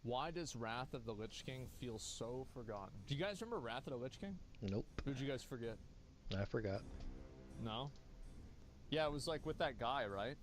Why does Wrath of the Lich King feel so forgotten? Do you guys remember Wrath of the Lich King? Nope. Who'd you guys forget? I forgot. No? Yeah, it was like with that guy, right?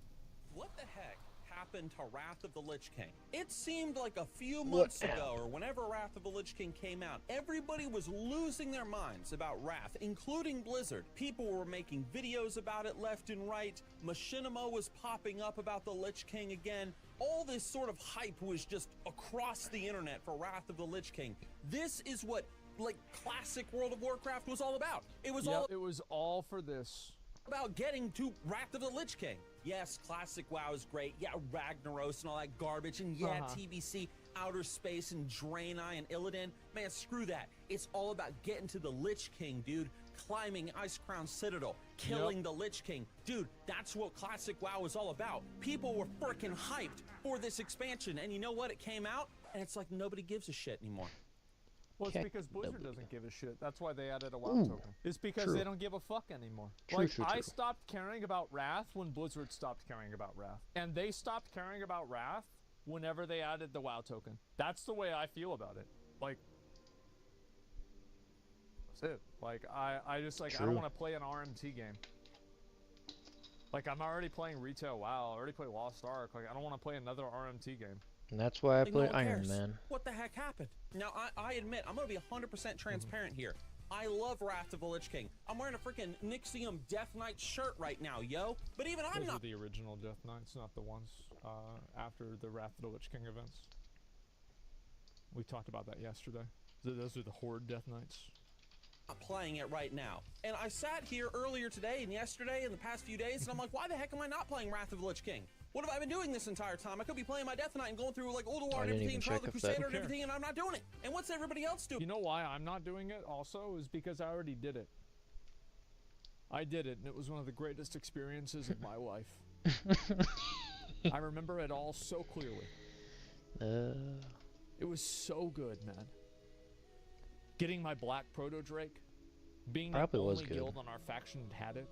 What the heck happened to Wrath of the Lich King? It seemed like a few months ago, or whenever Wrath of the Lich King came out, everybody was losing their minds about Wrath, including Blizzard. People were making videos about it left and right. Machinima was popping up about the Lich King again. All this sort of hype was just across the internet for Wrath of the Lich King. This is what, like, classic World of Warcraft was all about. It was it was all for this. About getting to Wrath of the Lich King. Yes, classic WoW is great. Yeah, Ragnaros and all that garbage. And yeah, TBC, Outer Space and Draenei and Illidan. Man, screw that. It's all about getting to the Lich King, dude. Climbing Icecrown Citadel, killing the Lich King. Dude, that's what classic WoW was all about. People were freaking hyped for this expansion. And you know what? It came out, and it's like nobody gives a shit anymore. Well, it's because Blizzard doesn't give a shit. That's why they added a WoW token. It's because they don't give a fuck anymore. I stopped caring about Wrath when Blizzard stopped caring about Wrath. And they stopped caring about Wrath whenever they added the WoW token. That's the way I feel about it. Like, that's it. Like, I just, like, I don't want to play an RMT game. Like, I'm already playing retail WoW. I already play Lost Ark. Like, I don't want to play another RMT game. And that's why I play Iron Man. What the heck happened? Now, I admit, I'm going to be 100% transparent here. I love Wrath of the Lich King. I'm wearing a freaking Nixium Death Knight shirt right now, yo. But even I'm not. Those are the original Death Knights, not the ones after the Wrath of the Lich King events. We talked about that yesterday. Those are the Horde Death Knights. I'm playing it right now. And I sat here earlier today and yesterday and the past few days, and I'm like, why the heck am I not playing Wrath of the Lich King? What have I been doing this entire time? I could be playing my Death Knight and going through like Ulduar and everything, Trial of the Crusader and everything, and I'm not doing it. And what's everybody else doing? You know why I'm not doing it also is because I already did it. I did it, and it was one of the greatest experiences of my life. I remember it all so clearly. It was so good, man. Getting my Black Proto Drake, being the only guild on our faction that had it,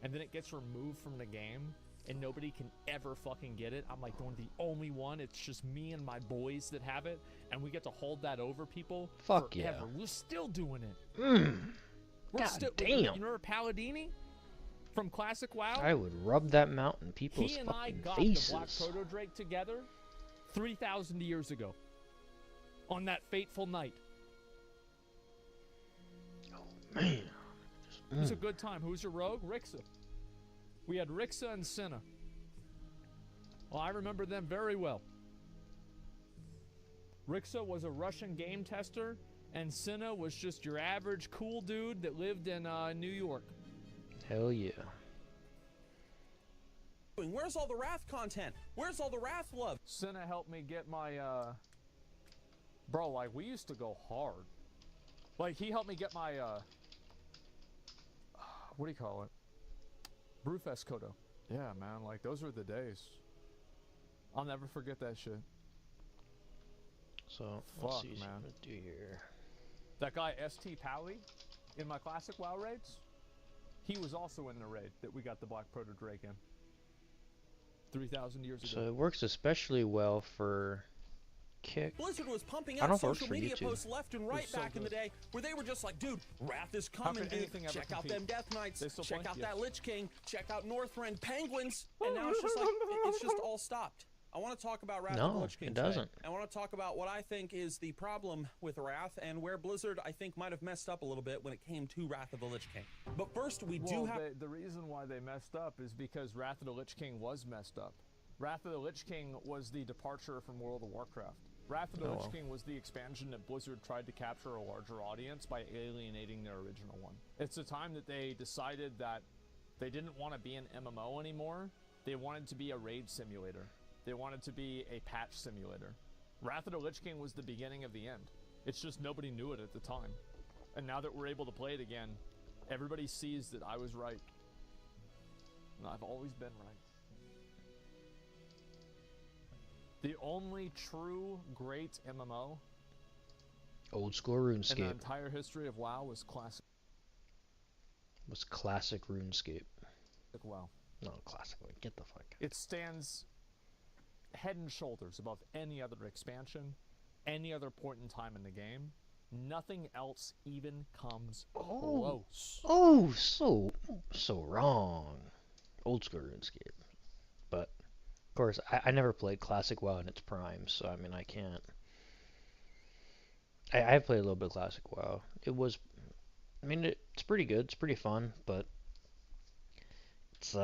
and then it gets removed from the game, and nobody can ever fucking get it. I'm like the only one. It's just me and my boys that have it, and we get to hold that over people forever. Yeah. We're still doing it. God damn. You remember Palladini from Classic WoW? I would rub that mount in people's fucking faces. He and I got the Black Proto Drake together 3,000 years ago on that fateful night. Man. It was a good time. Who's your rogue? Rixa. We had Rixa and Senna. Well, I remember them very well. Rixa was a Russian game tester, and Senna was just your average cool dude that lived in New York. Hell yeah. Where's all the Wrath content? Where's all the Wrath love? Senna helped me get my, bro, like, we used to go hard. Like, he helped me get my, what do you call it? Brewfest Kodo. Yeah, man, like, those were the days. I'll never forget that shit. So, fuck, man. Do here. That guy, ST Pally, in my Classic WoW raids, he was also in the raid that we got the Black Proto Drake in. 3,000 years ago. So it works especially well for Kick. Blizzard was pumping out social media posts left and right back in the day where they were just like, dude, Wrath is coming, dude. Check out them Death Knights. Check out that Lich King. Check out Northrend Penguins. And now it's just like, it's just all stopped. I want to talk about Wrath of the Lich King today. Doesn't. I want to talk about what I think is the problem with Wrath and where Blizzard, I think, might have messed up a little bit when it came to Wrath of the Lich King. But first, we do have... The reason why they messed up is because Wrath of the Lich King was messed up. Wrath of the Lich King was the departure from World of Warcraft. Wrath of the Lich King was the expansion that Blizzard tried to capture a larger audience by alienating their original one. It's a time that they decided that they didn't want to be an MMO anymore. They wanted to be a raid simulator. They wanted to be a patch simulator. Wrath of the Lich King was the beginning of the end. It's just nobody knew it at the time. And now that we're able to play it again, everybody sees that I was right. And I've always been right. The only true great MMO old school RuneScape in the entire history of WoW was classic. Classic RuneScape. WoW. No, classic. Get the fuck. It stands head and shoulders above any other expansion, any other point in time in the game, nothing else even comes close. Oh, so wrong. Old school RuneScape. But, of course, I never played Classic WoW in its prime, so, I mean, I can't. I played a little bit of Classic WoW. It was, I mean, it's pretty good. It's pretty fun, but it's,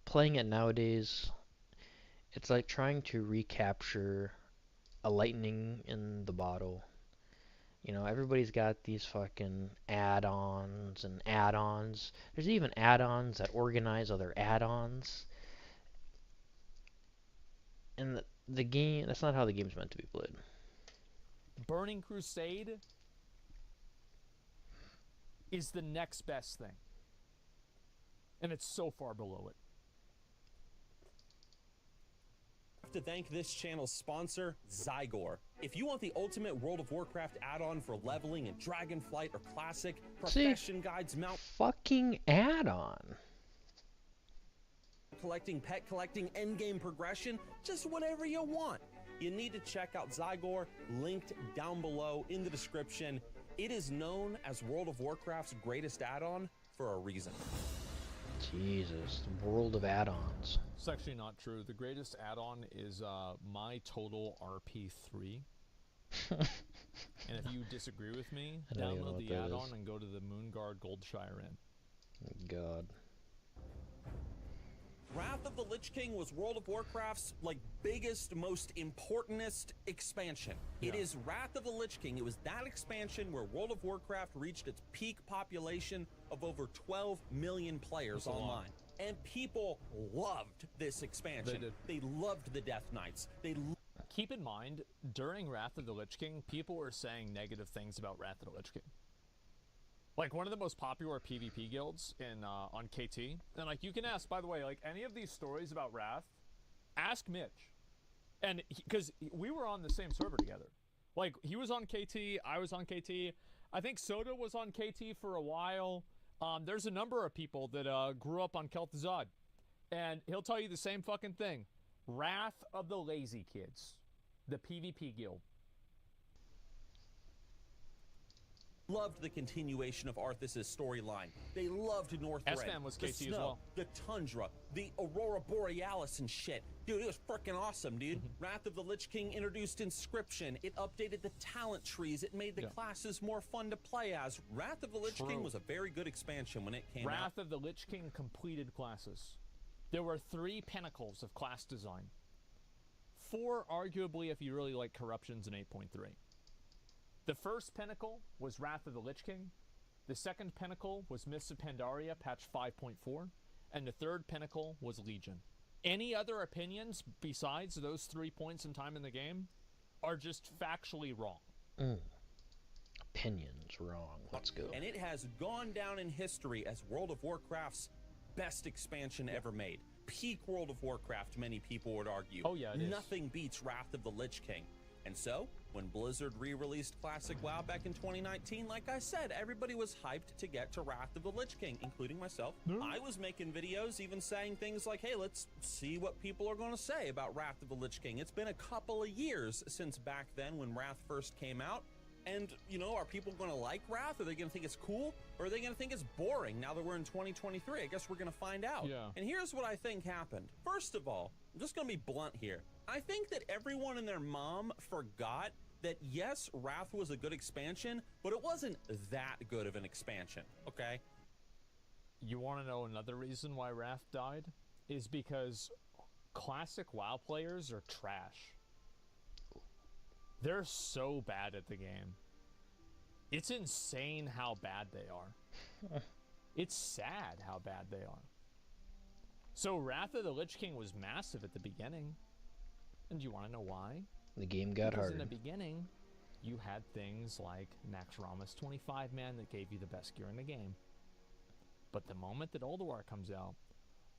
playing it nowadays, it's like trying to recapture a lightning in the bottle. You know, everybody's got these fucking add-ons and add-ons. There's even add-ons that organize other add-ons. And the game, that's not how the game's meant to be played. Burning Crusade is the next best thing. And it's so far below it. To thank this channel's sponsor, Zygor. If you want the ultimate World of Warcraft add-on for leveling in Dragonflight or Classic, profession guides, mount fucking add-on, collecting, pet collecting, endgame progression, just whatever you want, you need to check out Zygor, linked down below in the description. It is known as World of Warcraft's greatest add-on for a reason. Jesus, world of add-ons. It's actually not true. The greatest add-on is My Total RP3. And if you disagree with me, download the add-on and go to the Moonguard Goldshire Inn. God. Wrath of the Lich King was World of Warcraft's biggest, most importantest expansion. Yeah. It is Wrath of the Lich King. It was that expansion where World of Warcraft reached its peak population of over 12 million players online. And people loved this expansion. They did. They loved the Death Knights. Keep in mind, during Wrath of the Lich King, people were saying negative things about Wrath of the Lich King. Like, one of the most popular PvP guilds in on KT, and you can ask, by the way, any of these stories about Wrath, ask Mitch, and because we were on the same server together. He was on KT, I was on KT. I think Soda was on KT for a while. There's a number of people that grew up on Kel'Thuzad, and he'll tell you the same fucking thing. Wrath of the Lazy Kids, the PvP guild. Loved the continuation of Arthas' storyline. They loved Northrend, S-Fam was KT the snow, as well. the tundra, the Aurora Borealis and shit. Dude, it was freaking awesome, dude. Wrath of the Lich King introduced Inscription. It updated the talent trees. It made the classes more fun to play as. Wrath of the Lich King was a very good expansion when it came out. Wrath of the Lich King completed classes. There were 3 pinnacles of class design. 4, arguably, if you really like corruptions, in 8.3. The first pinnacle was Wrath of the Lich King. The second pinnacle was Mists of Pandaria, patch 5.4. And the third pinnacle was Legion. Any other opinions besides those 3 points in time in the game are just factually wrong. Opinions wrong. Let's go. And it has gone down in history as World of Warcraft's best expansion ever made. Peak World of Warcraft, many people would argue. Oh yeah, it is. Nothing beats Wrath of the Lich King. And so, when Blizzard re-released Classic WoW back in 2019, like I said, everybody was hyped to get to Wrath of the Lich King, including myself. I was making videos even saying things like, hey, let's see what people are going to say about Wrath of the Lich King. It's been a couple of years since back then when Wrath first came out. And, are people going to like Wrath? Are they going to think it's cool? Or are they going to think it's boring now that we're in 2023? I guess we're going to find out. Yeah. And here's what I think happened. First of all, I'm just going to be blunt here. I think that everyone and their mom forgot that, yes, Wrath was a good expansion, but it wasn't that good of an expansion, okay? You want to know another reason why Wrath died? Is because classic WoW players are trash. They're so bad at the game. It's insane how bad they are. It's sad how bad they are. So Wrath of the Lich King was massive at the beginning. And do you want to know why? The game got hard. Because in the beginning, you had things like Max Ramus 25-man that gave you the best gear in the game. But the moment that Ulduar comes out,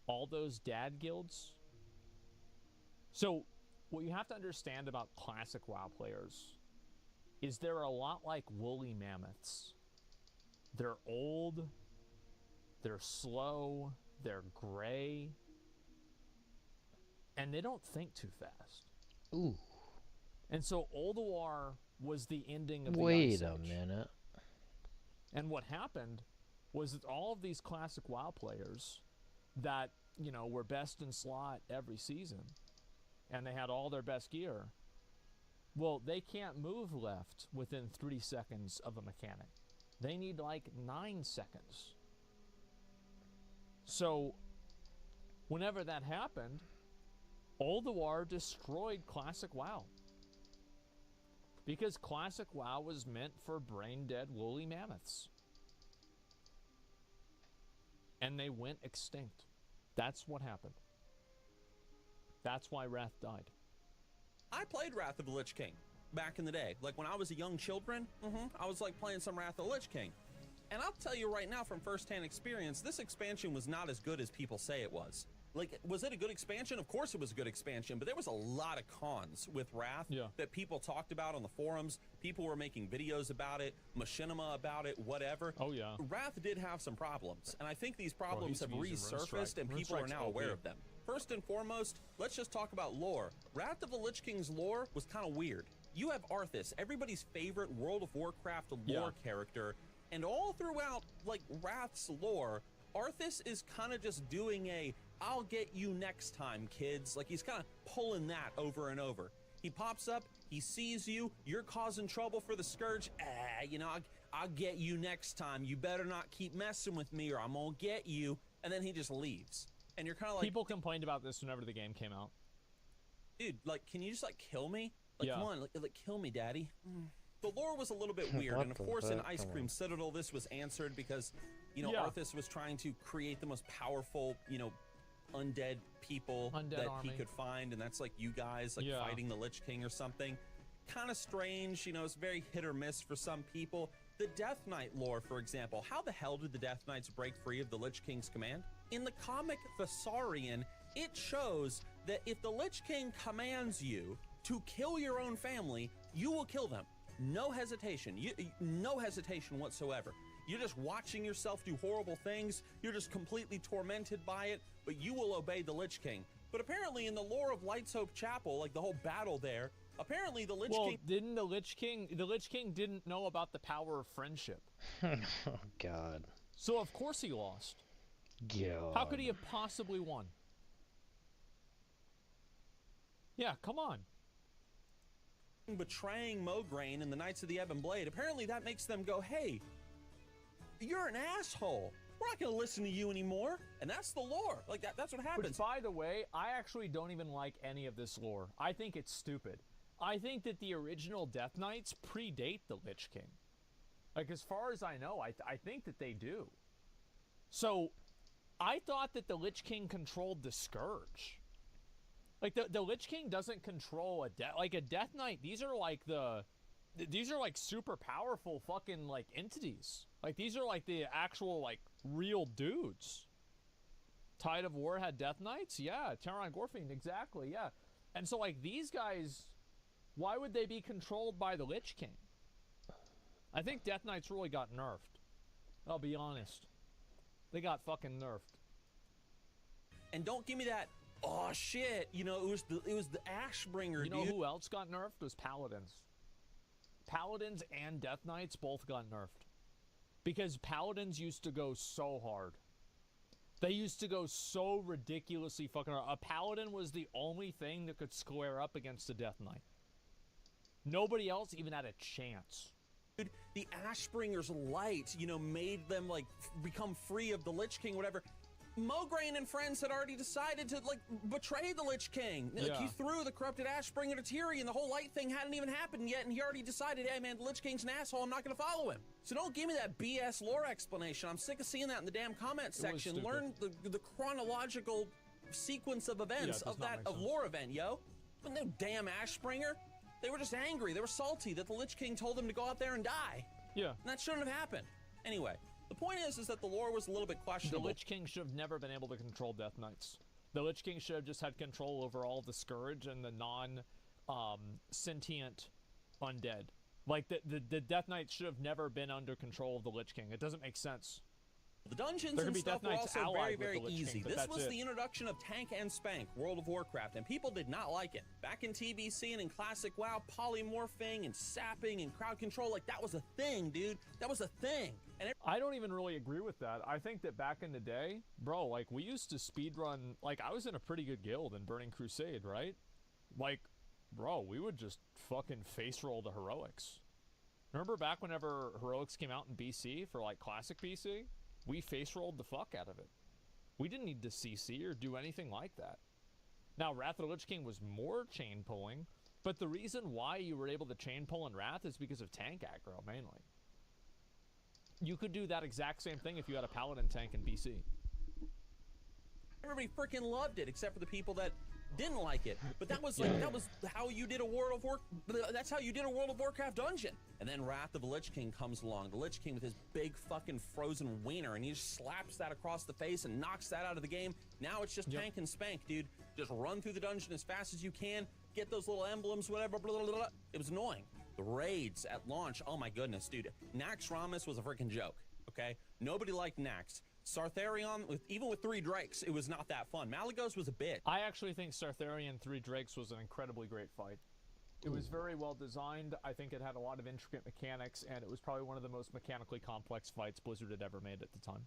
all those dad guilds... So, what you have to understand about classic WoW players is they're a lot like woolly mammoths. They're old, they're slow, they're gray, and they don't think too fast. Ooh. And so Ulduar was the ending of the Ice Wait a Age. minute. And what happened was that all of these classic WoW players that, you know, were best in slot every season, and they had all their best gear, well, they can't move left within 3 seconds of a mechanic. They need like 9 seconds. So, whenever that happened, Ulduar destroyed classic WoW. Because classic WoW was meant for brain-dead woolly mammoths. And they went extinct. That's what happened. That's why Wrath died. I played Wrath of the Lich King back in the day. Like when I was a young children, I was like playing some Wrath of the Lich King. And I'll tell you right now from firsthand experience, this expansion was not as good as people say it was. Like, was it a good expansion? Of course it was a good expansion, but there was a lot of cons with Wrath that people talked about on the forums. People were making videos about it, machinima about it, whatever. Oh, yeah. Wrath did have some problems, and I think these problems have resurfaced, and people are now aware of them. First and foremost, let's just talk about lore. Wrath of the Lich King's lore was kind of weird. You have Arthas, everybody's favorite World of Warcraft lore character, and all throughout, like, Wrath's lore, Arthas is kind of just doing a "I'll get you next time, kids." Like, he's kind of pulling that over and over. He pops up, he sees you, you're causing trouble for the Scourge. You know, I'll get you next time. You better not keep messing with me or I'm gonna get you. And then he just leaves. And you're kind of like... People complained about this whenever the game came out. Dude, like, can you just, like, kill me? Like, come on, like, kill me, daddy. The lore was a little bit weird, and of course in Ice Cream Citadel this was answered because, you know, Arthas was trying to create the most powerful, you know, undead people that he could find, and that's like you guys, like fighting the Lich King or something. Kind of strange, you know, it's very hit or miss for some people. The Death Knight lore, for example, how the hell did the Death Knights break free of the Lich King's command? In the comic Thessarian, it shows that if the Lich King commands you to kill your own family, you will kill them. No hesitation, no hesitation whatsoever. You're just watching yourself do horrible things. You're just completely tormented by it, but you will obey the Lich King. But apparently in the lore of Light's Hope Chapel, like the whole battle there, apparently the Lich King... didn't the Lich King didn't know about the power of friendship. Oh, God. So of course he lost. God. How could he have possibly won? Yeah, come on. Betraying Mograine and the Knights of the Ebon Blade, apparently that makes them go, hey, you're an asshole. We're not going to listen to you anymore. And that's the lore. Like, that's what happens. Which, by the way, I actually don't even like any of this lore. I think it's stupid. I think that the original Death Knights predate the Lich King. Like, as far as I know, I think that they do. So, I thought that the Lich King controlled the Scourge. Like, the Lich King doesn't control a Death Knight. These are like super powerful fucking, like, entities. Like, these are like the actual, like, real dudes. Tide of War had Death Knights? Yeah. Terran Gorfiend, exactly, yeah. And so, like, these guys, why would they be controlled by the Lich King? I think Death Knights really got nerfed. I'll be honest. They got fucking nerfed. And don't give me that, oh shit, you know, it was the Ashbringer, You know who else got nerfed? It was Paladins. Paladins and Death Knights both got nerfed. Because Paladins used to go so hard. They used to go so ridiculously fucking hard. A Paladin was the only thing that could square up against a Death Knight. Nobody else even had a chance. Dude, the Ashbringer's light, you know, made them, like, become free of the Lich King, whatever. Mograine and friends had already decided to, like, betray the Lich King. Like, he threw the corrupted Ashbringer to Tyrion. The whole light thing hadn't even happened yet, and he already decided, hey, man, the Lich King's an asshole. I'm not going to follow him. So don't give me that BS lore explanation. I'm sick of seeing that in the damn comment section. Learn the chronological sequence of events of lore event, yo. But no damn Ashbringer. They were just angry. They were salty that the Lich King told them to go out there and die. Yeah. And that shouldn't have happened. Anyway. The point is that the lore was a little bit questionable. The Lich King should have never been able to control Death Knights. The Lich King should have just had control over all the Scourge and the non-sentient undead. Like, the Death Knights should have never been under control of the Lich King. It doesn't make sense. The dungeons and stuff were also very easy. This was the introduction of Tank and Spank, World of Warcraft, and people did not like it. Back in TBC and in Classic WoW, polymorphing and sapping and crowd control, like that was a thing, dude. That was a thing. And I don't even really agree with that. I think that back in the day, bro, like we used to speedrun, like I was in a pretty good guild in Burning Crusade, right? Like, bro, we would just fucking face roll the heroics. Remember back whenever heroics came out in BC for like classic BC? We face rolled the fuck out of it. We didn't need to CC or do anything like that. Now, Wrath of the Lich King was more chain pulling, but the reason why you were able to chain pull in Wrath is because of tank aggro, mainly. You could do that exact same thing if you had a paladin tank in BC. Everybody freaking loved it, except for the people that didn't like it. But that was like that was how you did a World of Warcraft dungeon. And then Wrath of the Lich King comes along. The Lich King with his big fucking frozen wiener, and he just slaps that across the face and knocks that out of the game. Now it's just tank and spank, dude. Just run through the dungeon as fast as you can. Get those little emblems, whatever. Blah, blah, blah, blah. It was annoying. The raids at launch, oh my goodness, dude. Nax Ramus was a freaking joke, okay? Nobody liked Nax. Sartharion, even with 3 Drakes, it was not that fun. Malagos was a bitch. I actually think Sartharion 3 Drakes was an incredibly great fight. It was very well designed. I think it had a lot of intricate mechanics, and it was probably one of the most mechanically complex fights Blizzard had ever made at the time.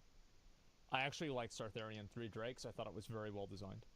I actually liked Sartharion 3 Drakes. I thought it was very well designed.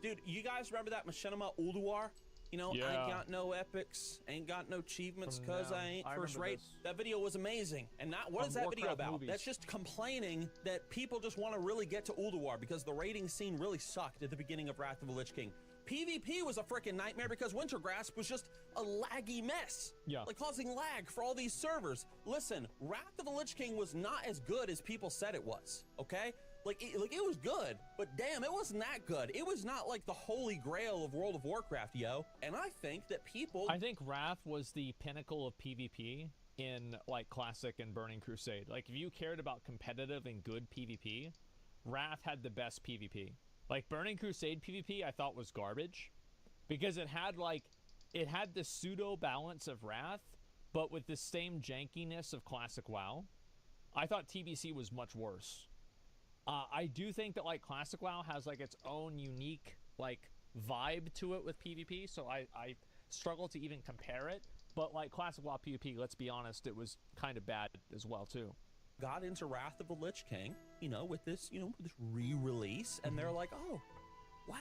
Dude, you guys remember that Machinima Ulduar? You know, I ain't got no epics, ain't got no achievements because I ain't first rate. That video was amazing. And what is that video about? Movies. That's just complaining that people just want to really get to Ulduar because the raiding scene really sucked at the beginning of Wrath of the Lich King. PvP was a freaking nightmare because Wintergrasp was just a laggy mess. Yeah. Like causing lag for all these servers. Listen, Wrath of the Lich King was not as good as people said it was, okay? Like it was good, but damn, it wasn't that good. It was not like the holy grail of World of Warcraft, yo. And I think that people... I think Wrath was the pinnacle of PvP in, like, Classic and Burning Crusade. Like, if you cared about competitive and good PvP, Wrath had the best PvP. Like, Burning Crusade PvP I thought was garbage, because it had, like, it had the pseudo-balance of Wrath, but with the same jankiness of Classic WoW. I thought TBC was much worse. I do think that, like, Classic WoW has, like, its own unique, like, vibe to it with PvP, so I struggle to even compare it. But, like, Classic WoW PvP, let's be honest, it was kind of bad as well, too. Got into Wrath of the Lich King, you know, with this, you know, this re-release, and they're like, oh, wow.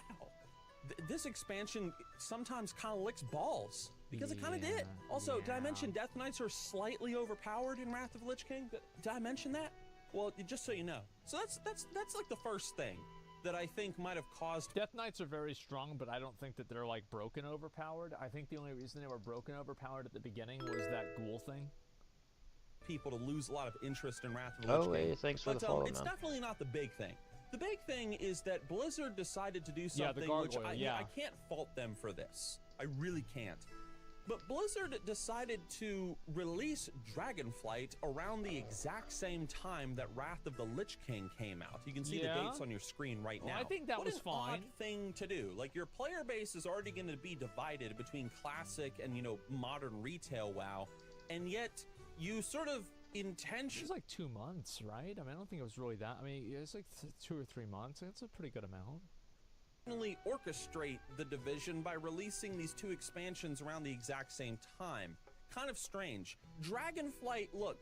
This expansion sometimes kind of licks balls, because it kind of did. Also, did I mention Death Knights are slightly overpowered in Wrath of the Lich King? Did I mention that? Well, just so you know. So that's like the first thing that I think might have caused... Death Knights are very strong, but I don't think that they're, like, broken overpowered. I think the only reason they were broken overpowered at the beginning was that ghoul thing. People to lose a lot of interest in Wrath of the Lich King. Oh, hey, thanks for the follow, it's definitely not the big thing. The big thing is that Blizzard decided to do something which I can't fault them for this. I really can't. But Blizzard decided to release Dragonflight around the exact same time that Wrath of the Lich King came out. You can see the dates on your screen right now. I think that was fine. What an odd thing to do. Like, your player base is already going to be divided between classic and, you know, modern retail WoW, and yet you sort of intentionally... It was like 2 months, right? I mean, I don't think it was really that. I mean, it's like 2 or 3 months. It's a pretty good amount. Orchestrate the division by releasing these 2 expansions around the exact same time. Kind of strange. Dragonflight, look,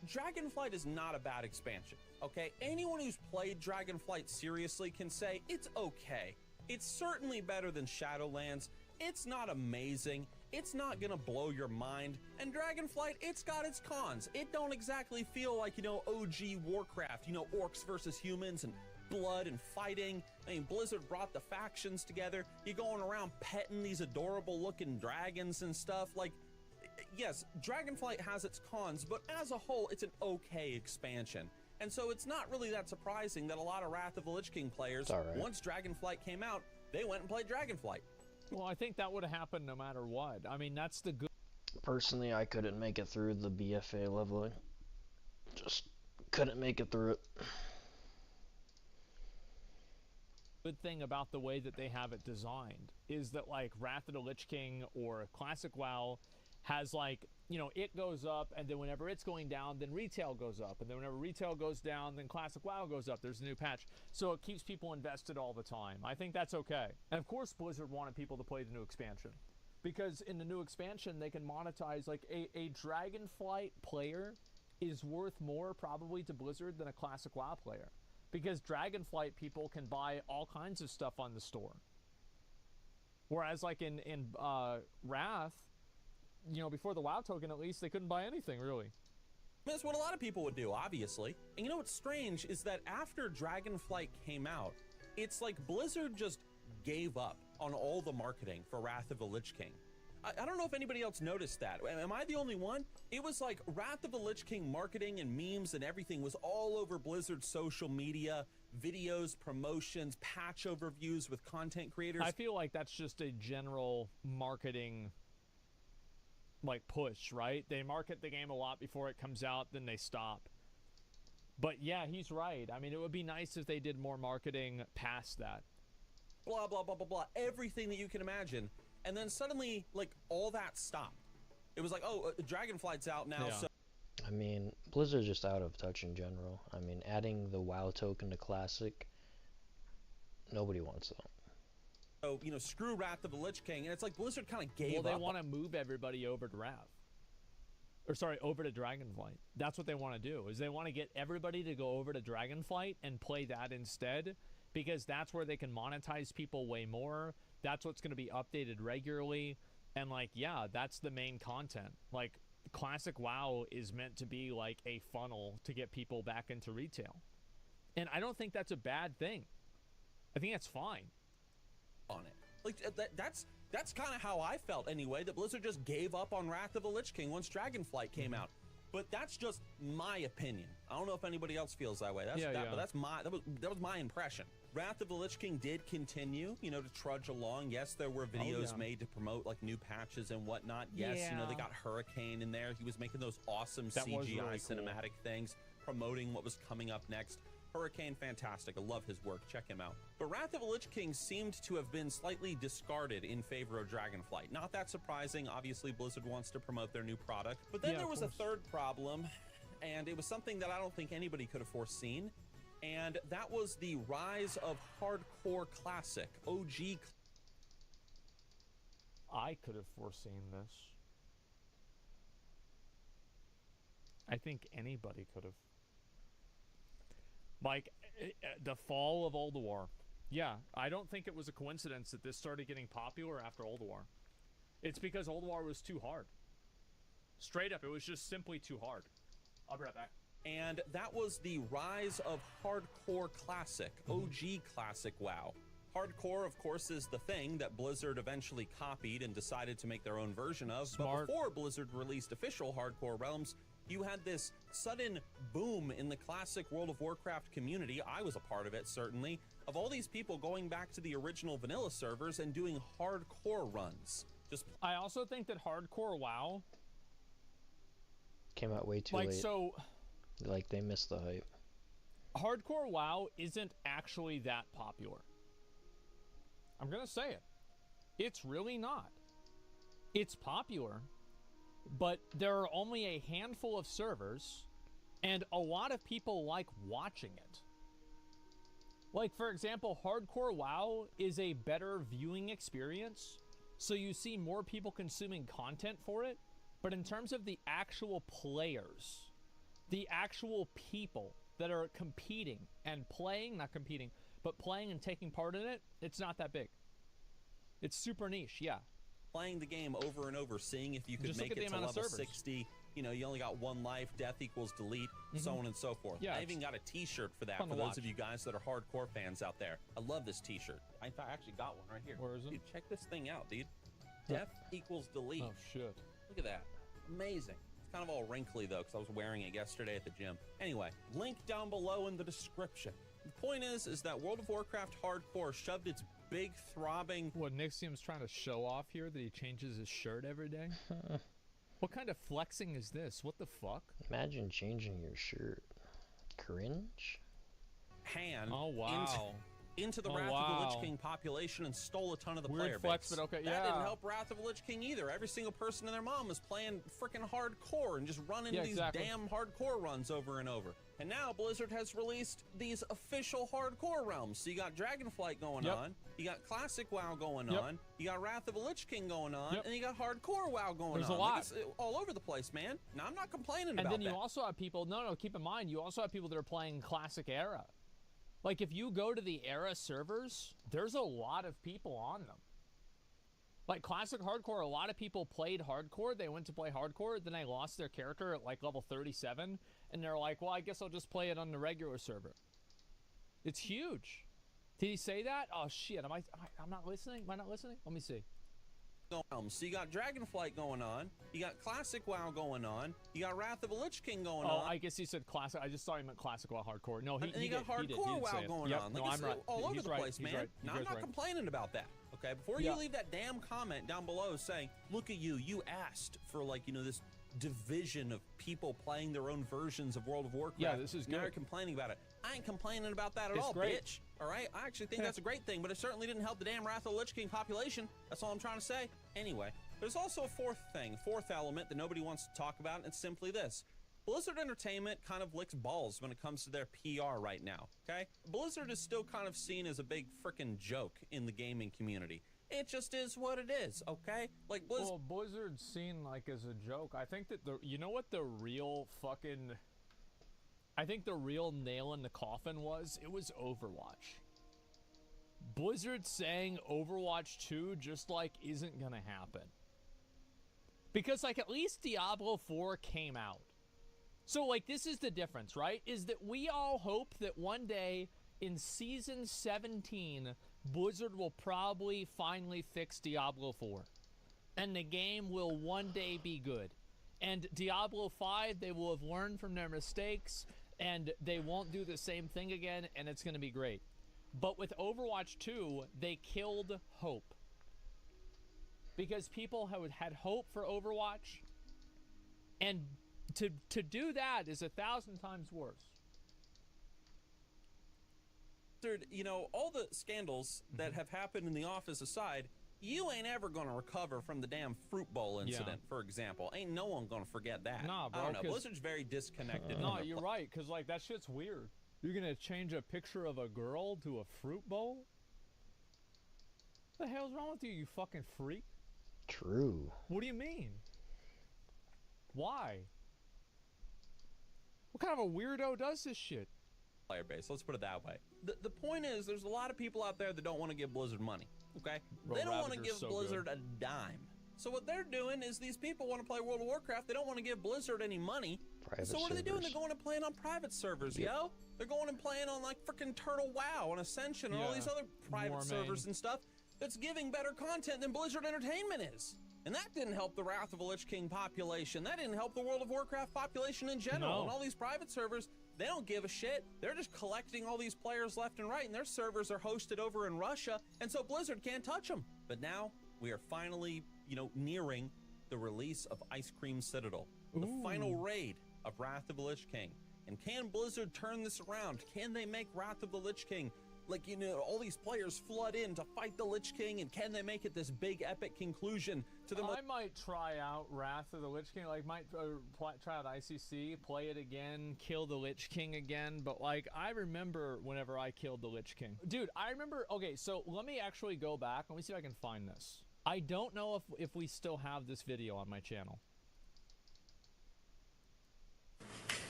Dragonflight is not a bad expansion, okay? Anyone who's played Dragonflight seriously can say it's okay. It's certainly better than Shadowlands. It's not amazing. It's not gonna blow your mind. And Dragonflight, it's got its cons. It don't exactly feel like, you know, OG Warcraft, you know, orcs versus humans and blood and fighting. I mean, Blizzard brought the factions together. You're going around petting these adorable looking dragons and stuff. Like, yes, Dragonflight has its cons, but as a whole, it's an okay expansion. And so it's not really that surprising that a lot of Wrath of the Lich King players, once Dragonflight came out, they went and played Dragonflight. Well, I think that would have happened no matter what. I mean, that's the good... Personally, I couldn't make it through the BFA leveling. Just couldn't make it through it. Good thing about the way that they have it designed is that, like, Wrath of the Lich King or Classic WoW has like, you know, it goes up, and then whenever it's going down, then retail goes up, and then whenever retail goes down, then classic WoW goes up. There's a new patch, so it keeps people invested all the time. I think that's okay. And of course Blizzard wanted people to play the new expansion, because in the new expansion they can monetize, like a Dragonflight player is worth more probably to Blizzard than a classic WoW player, because Dragonflight people can buy all kinds of stuff on the store, whereas like in Wrath, you know, before the WoW token, at least, they couldn't buy anything, really. That's what a lot of people would do, obviously. And you know what's strange is that after Dragonflight came out, it's like Blizzard just gave up on all the marketing for Wrath of the Lich King. I don't know if anybody else noticed that. Am I the only one? It was like Wrath of the Lich King marketing and memes and everything was all over Blizzard's social media, videos, promotions, patch overviews with content creators. I feel like that's just a general marketing like push, right? They market the game a lot before it comes out, then they stop. But yeah, he's right. I mean, it would be nice if they did more marketing past that. Blah, blah, blah, blah, blah. Everything that you can imagine. And then suddenly, like, all that stopped. It was like, oh, Dragonflight's out now, so... I mean, Blizzard's just out of touch in general. I mean, adding the WoW token to Classic, nobody wants that. So, you know, screw Wrath of the Lich King, and it's like Blizzard kind of gave up. Well, they want to move everybody over to Wrath. Or, sorry, over to Dragonflight. That's what they want to do, is they want to get everybody to go over to Dragonflight and play that instead, because that's where they can monetize people way more. That's what's going to be updated regularly. And, like, yeah, that's the main content. Like, Classic WoW is meant to be, like, a funnel to get people back into retail. And I don't think that's a bad thing. I think that's fine. On it. Like, that's kind of how I felt anyway, that Blizzard just gave up on Wrath of the Lich King once Dragonflight came out. But that's just my opinion. I don't know if anybody else feels that way. But that was my impression. Wrath of the Lich King did continue, you know, to trudge along. Yes, there were videos made to promote like new patches and whatnot. Yes, you know, they got Hurricane in there. He was making those awesome CGI really cinematic things, promoting what was coming up next. Hurricane, fantastic. I love his work. Check him out. But Wrath of the Lich King seemed to have been slightly discarded in favor of Dragonflight. Not that surprising. Obviously, Blizzard wants to promote their new product. But then there was a third problem, and it was something that I don't think anybody could have foreseen. And that was the rise of Hardcore Classic, OG. I could have foreseen this. I think anybody could have. Like, the fall of Ulduar. Yeah, I don't think it was a coincidence that this started getting popular after Ulduar. It's because Ulduar was too hard. Straight up, it was just simply too hard. I'll be right back. And that was the rise of Hardcore Classic, OG Classic WoW. Hardcore, of course, is the thing that Blizzard eventually copied and decided to make their own version of. Smart. But before Blizzard released official Hardcore Realms, you had this sudden boom in the classic World of Warcraft community. I was a part of it, certainly, of all these people going back to the original vanilla servers and doing hardcore runs. I also think that Hardcore WoW came out way too late. Like, they missed the hype. Hardcore WoW isn't actually that popular. I'm gonna say it. It's really not. It's popular, but there are only a handful of servers, and a lot of people like watching it. Like, for example, Hardcore WoW is a better viewing experience, so you see more people consuming content for it, but in terms of the actual players, the actual people that are competing and playing, not competing, but playing and taking part in it, it's not that big. It's super niche, yeah. Playing the game over and over, seeing if you could make it to level 60. You know, you only got one life, death equals delete, so on and so forth. Yeah, I even got a t-shirt for that, for those of you guys that are hardcore fans out there. I love this t-shirt. I actually got one right here. Where is it? Dude, check this thing out, dude. Death equals delete. Oh, shit. Look at that. Amazing. It's kind of all wrinkly, though, because I was wearing it yesterday at the gym. Anyway, link down below in the description. The point is that World of Warcraft Hardcore shoved its big, throbbing... What, Nixium's trying to show off here that he changes his shirt every day? What kind of flexing is this? What the fuck? Imagine changing your shirt. Cringe? Hand. Oh, wow. into the Wrath of the Lich King population and stole a ton of the Weird player flex, base. but okay, That didn't help Wrath of the Lich King either. Every single person and their mom was playing freaking hardcore and just running these damn hardcore runs over and over. And now Blizzard has released these official hardcore realms. So you got Dragonflight going on, you got Classic WoW going on, you got Wrath of the Lich King going on, and you got Hardcore WoW going on. There's a lot. Like, it's all over the place, man. Now, I'm not complaining about that. And then you also have people, no, keep in mind, you also have people that are playing Classic Era. Like, if you go to the Era servers, there's a lot of people on them. Like, Classic Hardcore, a lot of people played Hardcore. They went to play Hardcore, then they lost their character at, like, level 37. And they're like, well, I guess I'll just play it on the regular server. It's huge. Did he say that? Oh, shit. I'm not listening? Am I not listening? Let me see. So you got Dragonflight going on, you got Classic WoW going on, you got Wrath of the Lich King going on. Oh, I guess he said Classic. I just thought he meant Classic WoW Hardcore. No, and you got Hardcore WoW going on. Like, no, it's I'm right. all over the right. place, man. Now, I'm not complaining about that. Okay, before you leave that damn comment down below saying, look at you asked for, like, you know, this division of people playing their own versions of World of Warcraft. Yeah, this is good. Now you're complaining about it. I ain't complaining about that at all, great. bitch. All right? I actually think that's a great thing, but it certainly didn't help the damn Wrath of the Lich King population. That's all I'm trying to say. Anyway, there's also a fourth element that nobody wants to talk about, and it's simply this. Blizzard Entertainment kind of licks balls when it comes to their PR right now, okay? Blizzard is still kind of seen as a big frickin' joke in the gaming community. It just is what it is, okay? Like, Blizzard's seen, like, as a joke. I think that you know what the real fucking... I think the real nail in the coffin was? It was Overwatch. Blizzard saying Overwatch 2 just, like, isn't gonna happen. Because, like, at least Diablo 4 came out. So, like, this is the difference, right? Is that we all hope that one day in Season 17, Blizzard will probably finally fix Diablo 4. And the game will one day be good. And Diablo 5, they will have learned from their mistakes, and they won't do the same thing again, and it's going to be great. But with Overwatch 2, they killed hope. Because people had hope for Overwatch, and to do that is 1,000 times worse. You know, all the scandals that have happened in the office aside, you ain't ever gonna recover from the damn fruit bowl incident, for example. Ain't no one gonna forget that. Nah, bro. I don't know. Blizzard's very disconnected. No, you're right, because, like, that shit's weird. You're gonna change a picture of a girl to a fruit bowl? What the hell's wrong with you, you fucking freak? True. What do you mean? Why? What kind of a weirdo does this shit? Player base, let's put it that way. The point is, there's a lot of people out there that don't want to give Blizzard money, okay? They don't want to give Blizzard a dime. So what they're doing is these people want to play World of Warcraft. They don't want to give Blizzard any money. So what are they doing? They're going and playing on private servers, yo. They're going and playing on, like, freaking Turtle WoW and Ascension and all these other private servers and stuff that's giving better content than Blizzard Entertainment is. And that didn't help the Wrath of the Lich King population. That didn't help the World of Warcraft population in general. And all these private servers, they don't give a shit. They're just collecting all these players left and right, and their servers are hosted over in Russia, and so Blizzard can't touch them. But now, we are finally, you know, nearing the release of Ice Cream Citadel, the final raid of Wrath of the Lich King. And can Blizzard turn this around? Can they make Wrath of the Lich King, like, you know, all these players flood in to fight the Lich King, and can they make it this big epic conclusion to the... I might try out Wrath of the Lich King, like, might try out ICC, play it again, kill the Lich King again, but, like, I remember whenever I killed the Lich King. Dude, I remember... Okay, so let me actually go back. Let me see if I can find this. I don't know if we still have this video on my channel.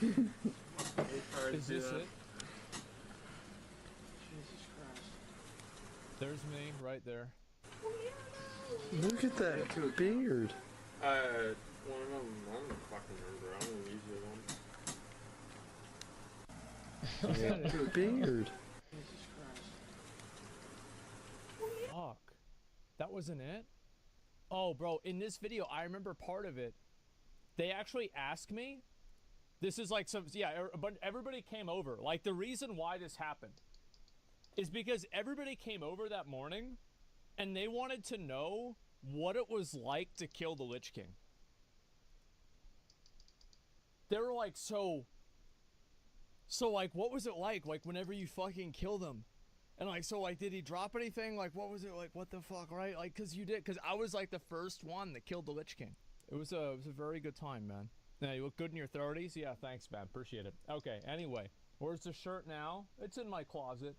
Is this it? There's me, right there. Look at that beard. One of them, I don't fucking remember. I don't usually one. Yeah, beard. Fuck. That wasn't it? Oh, bro, in this video, I remember part of it. They actually asked me. This is like some, yeah, but everybody came over. Like, the reason why this happened is because everybody came over that morning and they wanted to know what it was like to kill the Lich King. They were like, so like, what was it like whenever you fucking killed him? And like, so like, did he drop anything? Like, what was it? Like, what the fuck, right? Like, cause you did, cause I was like the first one that killed the Lich King. It was a very good time, man. Now you look good in your 30s. Yeah, thanks, man. Appreciate it. Okay, anyway, where's the shirt now? It's in my closet.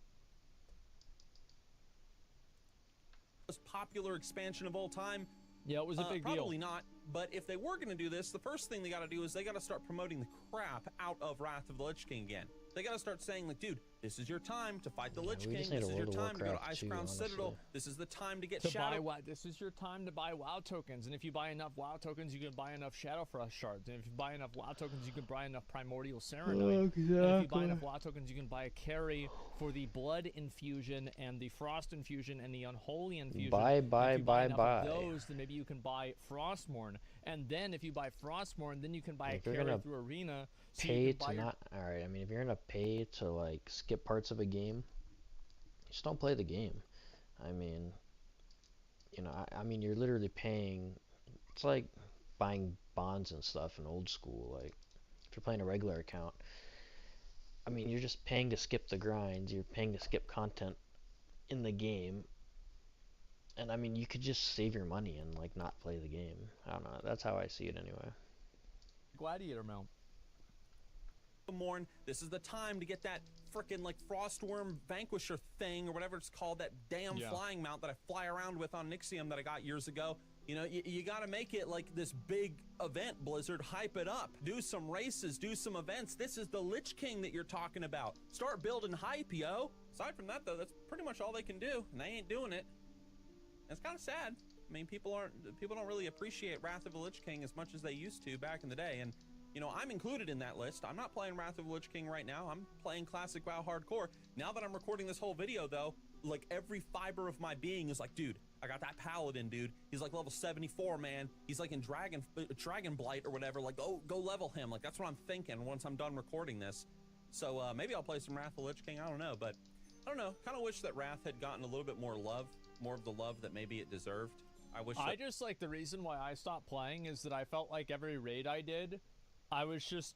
Most popular expansion of all time? Yeah, it was a big deal. Probably not, but if they were going to do this, the first thing they got to do is they got to start promoting the crap out of Wrath of the Lich King again. They got to start saying, like, dude, this is your time to fight the Lich King. This is your time to go to Icecrown Citadel. This is the time to get Shadow. This is your time to buy WoW tokens. And if you buy enough WoW tokens, you can buy enough Shadowfrost shards. And if you buy enough WoW tokens, you can buy enough Primordial Serenite. Exactly. And if you buy enough WoW tokens, you can buy a carry for the Blood Infusion and the Frost Infusion and the Unholy Infusion. Buy. Those, then maybe you can buy Frostmourne. And then if you buy Frostmourne, then you can buy a carry through Arena. So pay to not alright, I mean, if you're gonna pay to like skip parts of a game, just don't play the game. I mean, you know, I mean, you're literally paying. It's like buying bonds and stuff in old school. Like if you're playing a regular account, I mean, you're just paying to skip the grinds. You're paying to skip content in the game. And I mean, you could just save your money and like not play the game. I don't know. That's how I see it anyway. Gladiator mount. Morn, this is the time to get that frickin' like Frostworm Vanquisher thing or whatever it's called, that damn flying mount that I fly around with on Nixium that I got years ago. You know, you gotta make it like this big event, Blizzard. Hype it up. Do some races, do some events. This is the Lich King that you're talking about. Start building hype, yo. Aside from that, though, that's pretty much all they can do, and they ain't doing it. And it's kind of sad. I mean, people don't really appreciate Wrath of the Lich King as much as they used to back in the day, and you know, I'm included in that list. I'm not playing Wrath of the Lich King right now. I'm playing Classic WoW Hardcore. Now that I'm recording this whole video, though, like every fiber of my being is like, dude, I got that Paladin, dude. He's like level 74, man. He's like in Dragon Blight or whatever. Like, go level him. Like, that's what I'm thinking once I'm done recording this. So maybe I'll play some Wrath of the Lich King. I don't know, but I don't know. Kind of wish that Wrath had gotten a little bit more love, more of the love that maybe it deserved. I just like the reason why I stopped playing is that I felt like every raid I did, I was just,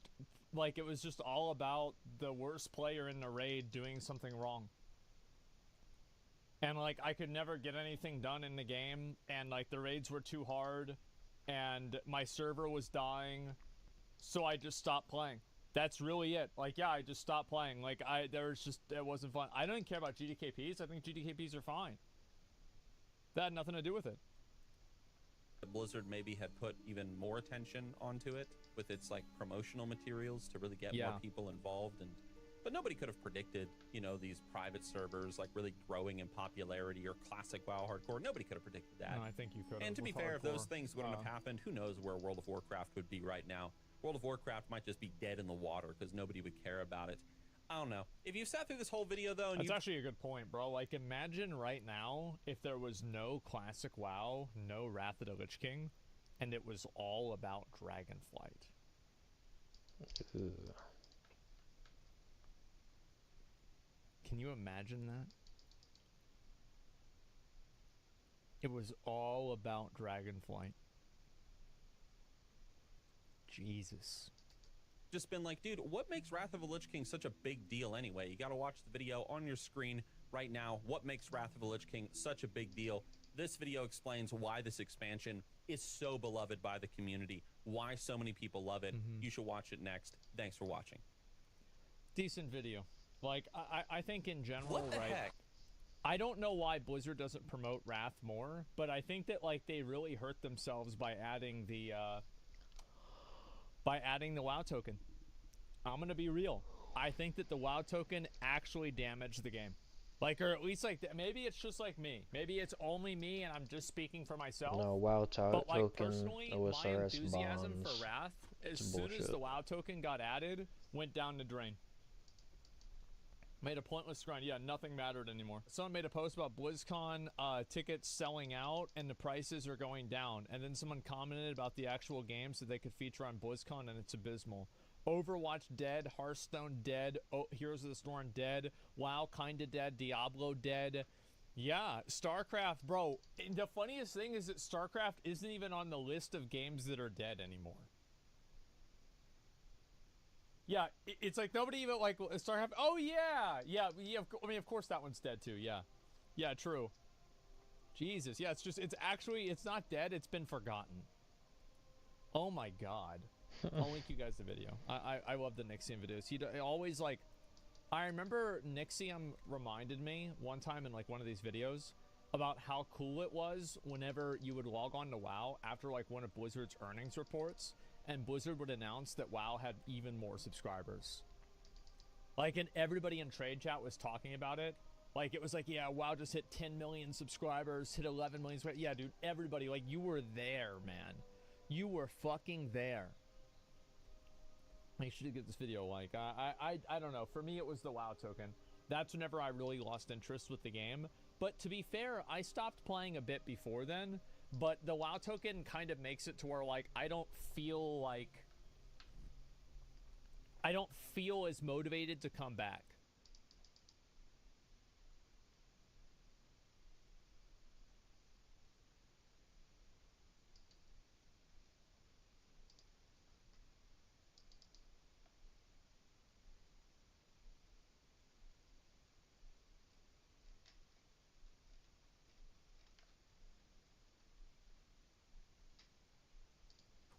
like, it was just all about the worst player in the raid doing something wrong. And, like, I could never get anything done in the game, and, like, the raids were too hard, and my server was dying, so I just stopped playing. That's really it. Like, yeah, I just stopped playing. Like, it wasn't fun. I don't care about GDKPs. I think GDKPs are fine. That had nothing to do with it. Blizzard maybe had put even more attention onto it with its like promotional materials to really get more people involved, but nobody could have predicted, you know, these private servers like really growing in popularity, or Classic WoW Hardcore. Nobody could have predicted that. No, I think you could have. And to be fair, if those things wouldn't have happened, who knows where World of Warcraft would be right now. World of Warcraft might just be dead in the water because nobody would care about it. I don't know. If you sat through this whole video, though, and that's actually a good point, bro. Like, imagine right now if there was no Classic WoW, no Wrath of the Lich King, and it was all about Dragonflight. Ooh. Can you imagine that? It was all about Dragonflight. Jesus. Just been like, dude, what makes Wrath of the Lich King such a big deal anyway? You got to watch the video on your screen right now. What makes Wrath of the Lich King such a big deal? This video explains why this expansion is so beloved by the community, why so many people love it. You should watch it next. Thanks for watching. Decent video. Like, I think in general, what the heck? I don't know why Blizzard doesn't promote Wrath more, but I think that, like, they really hurt themselves by adding the WoW token. I'm gonna be real. I think that the WoW token actually damaged the game. Like, or at least, like, maybe it's just like me. Maybe it's only me and I'm just speaking for myself. No, WoW but, like, token, personally, OSRS my enthusiasm bonds. for Wrath, as soon as the WoW token got added, went down the drain. Made a pointless grind. Yeah, nothing mattered anymore. Someone made a post about BlizzCon tickets selling out and the prices are going down. And then someone commented about the actual games that they could feature on BlizzCon, and it's abysmal. Overwatch dead, Hearthstone dead, Heroes of the Storm dead, WoW kinda dead, Diablo dead. Yeah, StarCraft, bro. The funniest thing is that StarCraft isn't even on the list of games that are dead anymore. Yeah, it's like nobody even like start having. Oh yeah. I mean, of course that one's dead too. Yeah, yeah, true. Jesus, yeah, it's not dead. It's been forgotten. Oh my god. I'll link you guys the video. I love the Nixium videos. He always like. I remember Nixium reminded me one time in like one of these videos about how cool it was whenever you would log on to WoW after like one of Blizzard's earnings reports, and Blizzard would announce that WoW had even more subscribers. Like, and everybody in trade chat was talking about it. Like, it was like, yeah, WoW just hit 10 million subscribers, hit 11 million subscribers. Yeah, dude, everybody, like, you were there, man. You were fucking there. Make sure to get this video a like. I don't know. For me, it was the WoW token. That's whenever I really lost interest with the game. But to be fair, I stopped playing a bit before then. But the WoW token kind of makes it to where, like, I don't feel as motivated to come back.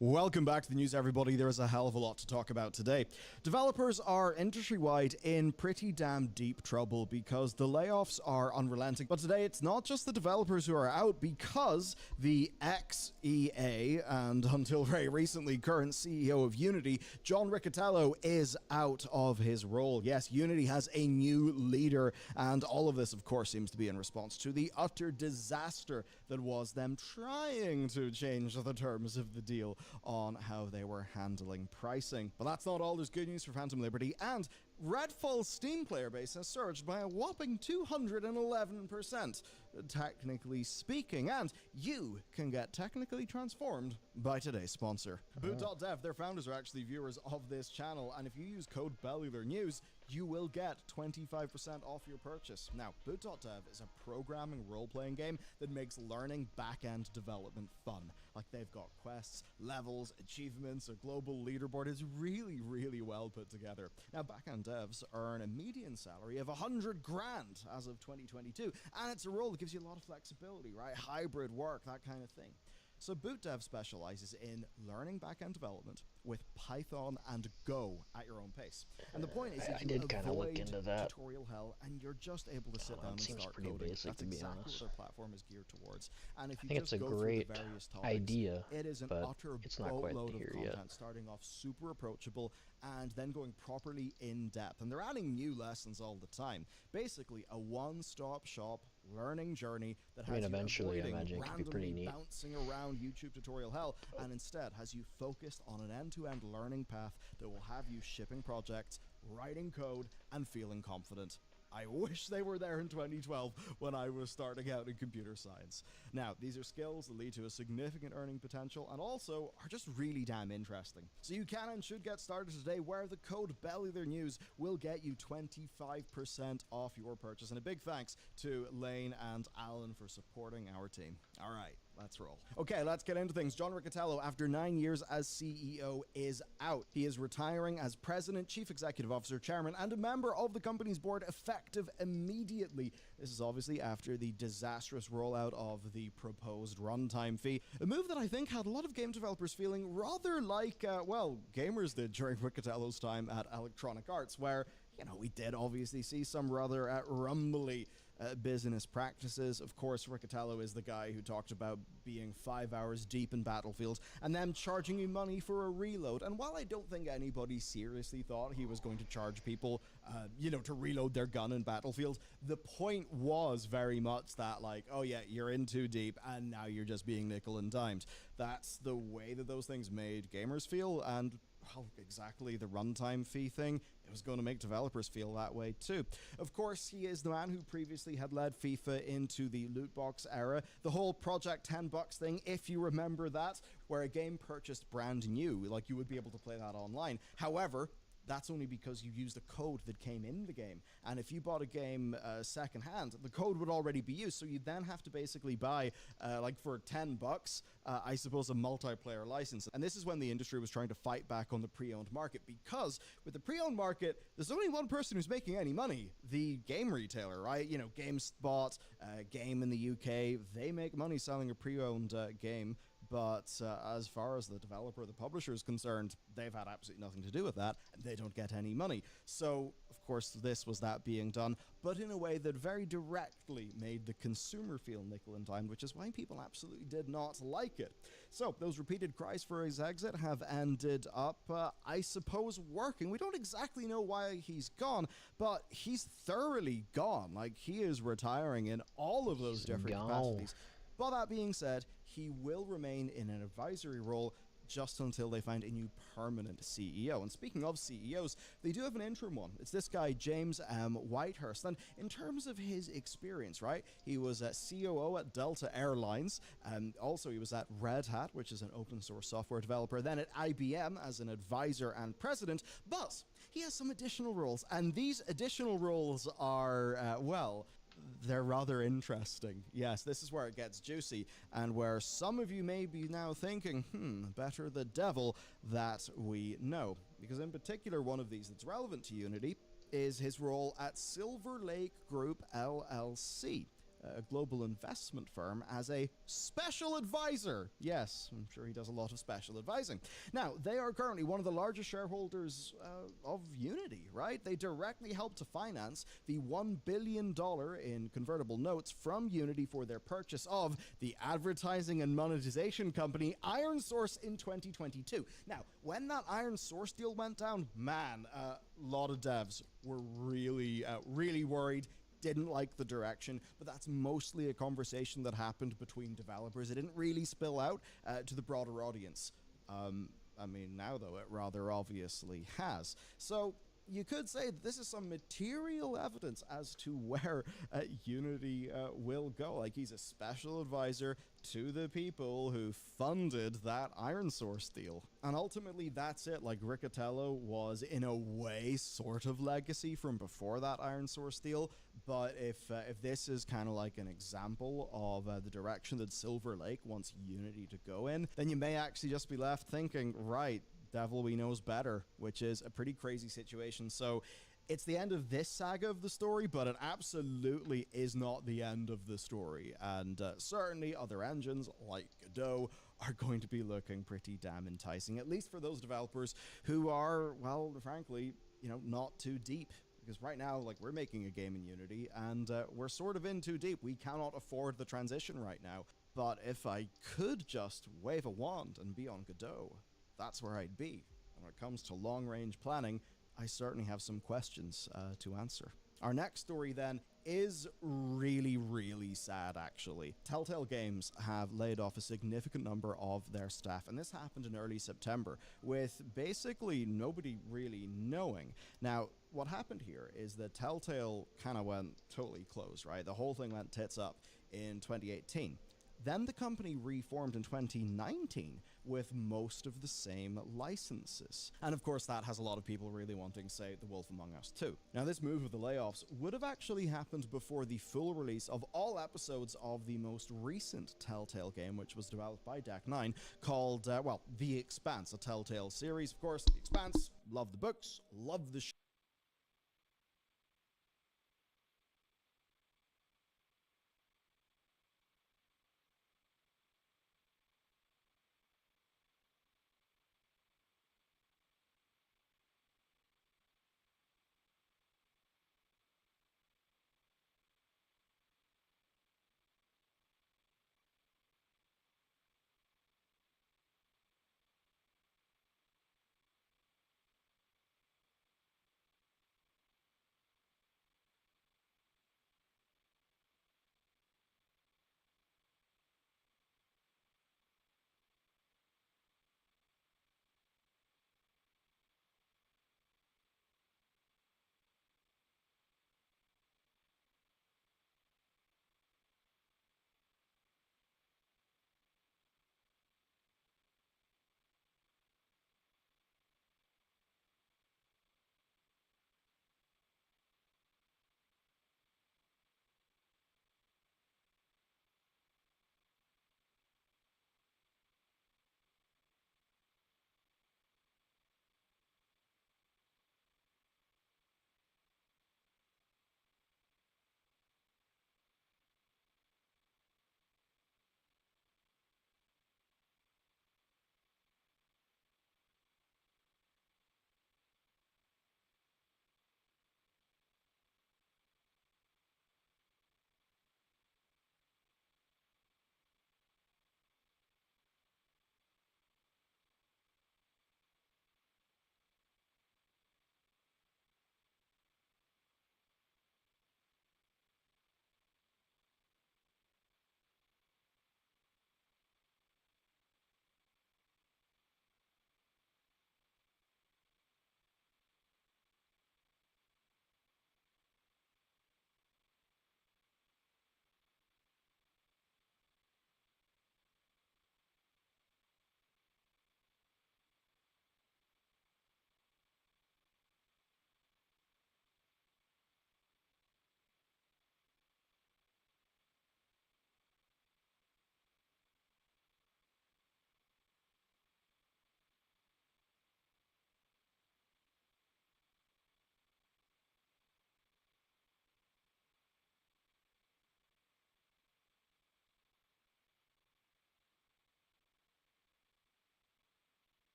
Welcome back to the news, everybody. There is a hell of a lot to talk about today. Developers are industry-wide in pretty damn deep trouble because the layoffs are unrelenting. But today, it's not just the developers who are out, because the ex-EA and until very recently current CEO of Unity, John Riccitiello, is out of his role. Yes, Unity has a new leader, and all of this, of course, seems to be in response to the utter disaster that was them trying to change the terms of the deal on how they were handling pricing. But that's not all. There's good news for Phantom Liberty, and Redfall's Steam player base has surged by a whopping 211%, technically speaking, and you can get technically transformed by today's sponsor. Boot.dev, their founders are actually viewers of this channel, and if you use code BELLYLERNEWS, you will get 25% off your purchase. Now, Boot.dev is a programming role-playing game that makes learning back-end development fun. Like, they've got quests, levels, achievements, a global leaderboard. It's really, really well put together. Now, back-end devs earn a median salary of 100 grand as of 2022, and it's a role that gives you a lot of flexibility, right? Hybrid work, that kind of thing. So BootDev specializes in learning back-end development with Python and Go at your own pace. And the point is, I did kind of look into that. Tutorial hell, and you're just able to sit down and start coding. Basic, That's exactly what their platform is geared towards. And if you I think just it's a go great through the various topics, idea, it is an but utter it's not quite boatload of here content, yet. starting off super approachable and then going properly in depth. And they're adding new lessons all the time. Basically, a one-stop shop learning journey that has eventually, you I imagine it could be pretty neat. bouncing around YouTube tutorial hell, and instead has you focused on an end-to-end learning path that will have you shipping projects, writing code, and feeling confident. I wish they were there in 2012 when I was starting out in computer science. Now, these are skills that lead to a significant earning potential and also are just really damn interesting. So you can and should get started today, where the code BELLYLERNEWS will get you 25% off your purchase. And a big thanks to Lane and Alan for supporting our team. All right, let's roll. Okay, let's get into things. John Riccitiello, after 9 years as CEO, is out. He is retiring as President, Chief Executive Officer, Chairman, and a member of the company's board, effective immediately. This is obviously after the disastrous rollout of the proposed runtime fee, a move that I think had a lot of game developers feeling rather like, well, gamers did during Riccitiello's time at Electronic Arts, where, you know, we did obviously see some rather rumbly business practices. Of course, Riccitiello is the guy who talked about being 5 hours deep in Battlefield and them charging you money for a reload. And while I don't think anybody seriously thought he was going to charge people, you know, to reload their gun in Battlefield, the point was very much that, like, oh yeah, you're in too deep and now you're just being nickel and dimed. That's the way that those things made gamers feel, and well, exactly the runtime fee thing, it was going to make developers feel that way too. Of course, he is the man who previously had led FIFA into the loot box era. The whole Project 10 bucks thing, if you remember that, where a game purchased brand new, like you would be able to play that online. However, that's only because you used a code that came in the game. And if you bought a game secondhand, the code would already be used. So you then have to basically buy, like for $10, I suppose, a multiplayer license. And this is when the industry was trying to fight back on the pre-owned market, because with the pre-owned market, there's only one person who's making any money, the game retailer, right? You know, GameSpot, Game in the UK, they make money selling a pre-owned game. But as far as the developer, the publisher is concerned, they've had absolutely nothing to do with that, and they don't get any money. So, of course, this was that being done, but in a way that very directly made the consumer feel nickel and dime, which is why people absolutely did not like it. So, those repeated cries for his exit have ended up, I suppose, working. We don't exactly know why he's gone, but he's thoroughly gone. Like, he is retiring in all of those different capacities. But that being said, he will remain in an advisory role just until they find a new permanent CEO. And speaking of CEOs, they do have an interim one. It's this guy, James Whitehurst. And in terms of his experience, right, he was a COO at Delta Airlines. Also, he was at Red Hat, which is an open source software developer. Then at IBM as an advisor and president. But he has some additional roles. And these additional roles are, well, they're rather interesting. Yes, this is where it gets juicy, and where some of you may be now thinking, better the devil that we know. Because in particular, one of these that's relevant to Unity is his role at Silver Lake Group LLC, a global investment firm, as a special advisor. Yes, I'm sure he does a lot of special advising. Now, they are currently one of the largest shareholders of Unity, right? They directly help to finance the $1 billion in convertible notes from Unity for their purchase of the advertising and monetization company ironSource in 2022. Now, when that ironSource deal went down, man, a lot of devs were really worried, didn't like the direction, but that's mostly a conversation that happened between developers. It didn't really spill out to the broader audience. I mean, now, though, it rather obviously has. So you could say that this is some material evidence as to where Unity will go. Like, he's a special advisor to the people who funded that ironSource deal. And ultimately, that's it. Like, Riccatello was, in a way, sort of legacy from before that ironSource deal. But if this is kind of like an example of the direction that Silver Lake wants Unity to go in, then you may actually just be left thinking, right, devil we knows better, which is a pretty crazy situation. So it's the end of this saga of the story, but it absolutely is not the end of the story. And certainly other engines like Godot are going to be looking pretty damn enticing, at least for those developers who are, well, frankly, you know, not too deep. Because right now, like, we're making a game in Unity, and we're sort of in too deep. We cannot afford the transition right now. But if I could just wave a wand and be on Godot, that's where I'd be. And when it comes to long-range planning, I certainly have some questions to answer. Our next story, then, is really sad, actually. Telltale Games have laid off a significant number of their staff, and this happened in early September, with basically nobody really knowing. Now, what happened here is that Telltale kind of went totally closed, right? The whole thing went tits up in 2018. Then the company reformed in 2019 with most of the same licenses. And of course, that has a lot of people really wanting, say, The Wolf Among Us 2. Now, this move of the layoffs would have actually happened before the full release of all episodes of the most recent Telltale game, which was developed by Deck 9, called, well, The Expanse, a Telltale series. Of course, The Expanse, love the books, love the show.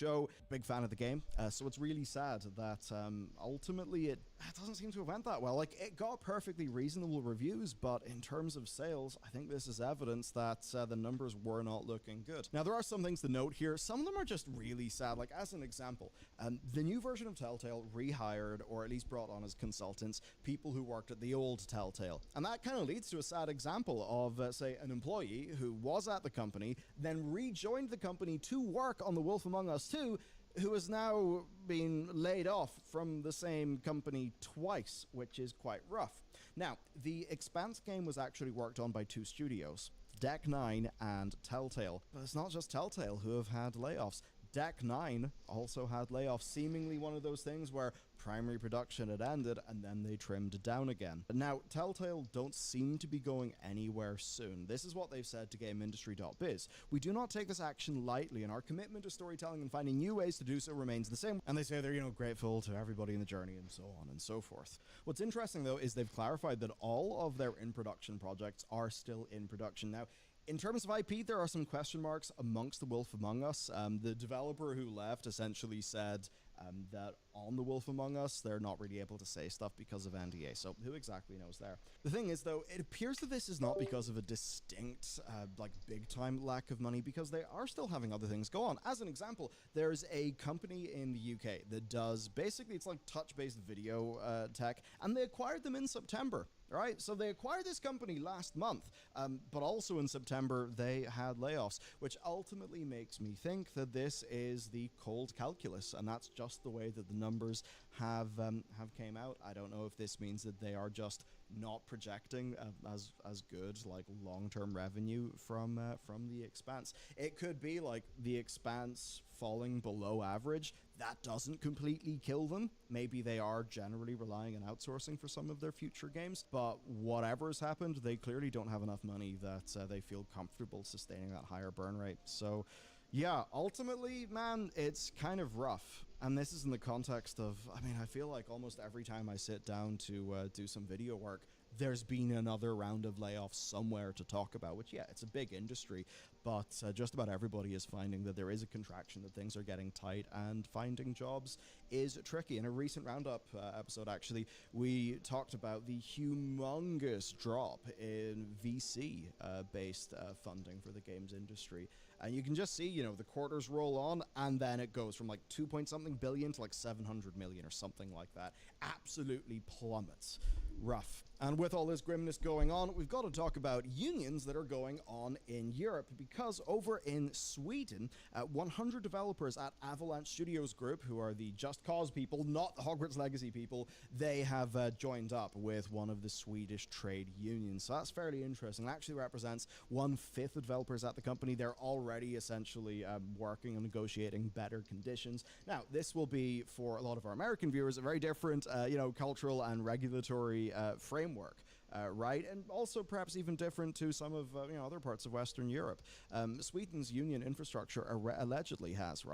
show. Big fan of the game, so it's really sad that ultimately it doesn't seem to have went that well. Like, it got perfectly reasonable reviews, but in terms of sales, I think this is evidence that the numbers were not looking good. Now, there are some things to note here. Some of them are just really sad. Like, as an example, the new version of Telltale rehired, or at least brought on as consultants, people who worked at the old Telltale. And that kind of leads to a sad example of, say, an employee who was at the company, then rejoined the company to work on The Wolf Among Us 2, who has now been laid off from the same company twice, which is quite rough. Now, the Expanse game was actually worked on by two studios, Deck 9 and Telltale. But it's not just Telltale who have had layoffs. Deck 9 also had layoffs, seemingly one of those things where primary production had ended and then they trimmed down again. Now, Telltale don't seem to be going anywhere soon. This is what they've said to GameIndustry.biz. We do not take this action lightly, and our commitment to storytelling and finding new ways to do so remains the same. And they say they're, grateful to everybody in the journey and so on and so forth. What's interesting, though, is they've clarified that all of their in-production projects are still in production. Now, in terms of IP, there are some question marks amongst The Wolf Among Us. The developer who left essentially said that on The Wolf Among Us, they're not really able to say stuff because of NDA, so who exactly knows there? The thing is, though, it appears that this is not because of a distinct, big-time lack of money, because they are still having other things go on. As an example, there's a company in the UK that does, basically, it's like touch-based video tech, and they acquired them in September. Right, so they acquired this company last month, but also in September they had layoffs, which ultimately makes me think that this is the cold calculus, and that's just the way that the numbers have came out. I don't know if this means that they are just not projecting as good long-term revenue from the Expanse. It could be like the Expanse falling below average. That doesn't completely kill them. Maybe they are generally relying on outsourcing for some of their future games, but whatever's happened, they clearly don't have enough money that they feel comfortable sustaining that higher burn rate. So yeah, ultimately, man, it's kind of rough. And this is in the context of, I feel like almost every time I sit down to do some video work, there's been another round of layoffs somewhere to talk about, which, yeah, it's a big industry, but just about everybody is finding that there is a contraction, that things are getting tight, and finding jobs is tricky. In a recent Roundup episode, actually, we talked about the humongous drop in VC-based funding for the games industry. And you can just see, the quarters roll on, and then it goes from like 2-point-something billion to like 700 million or something like that. Absolutely plummets. Rough. And with all this grimness going on, we've got to talk about unions that are going on in Europe, because over in Sweden, 100 developers at Avalanche Studios Group, who are the Just Cause people, not the Hogwarts Legacy people, they have joined up with one of the Swedish trade unions. So that's fairly interesting. It actually represents 1/5 of developers at the company. They're already essentially working on negotiating better conditions. Now, this will be, for a lot of our American viewers, a very different, cultural and regulatory framework. Right, and also perhaps even different to some of other parts of Western Europe. Sweden's union infrastructure allegedly has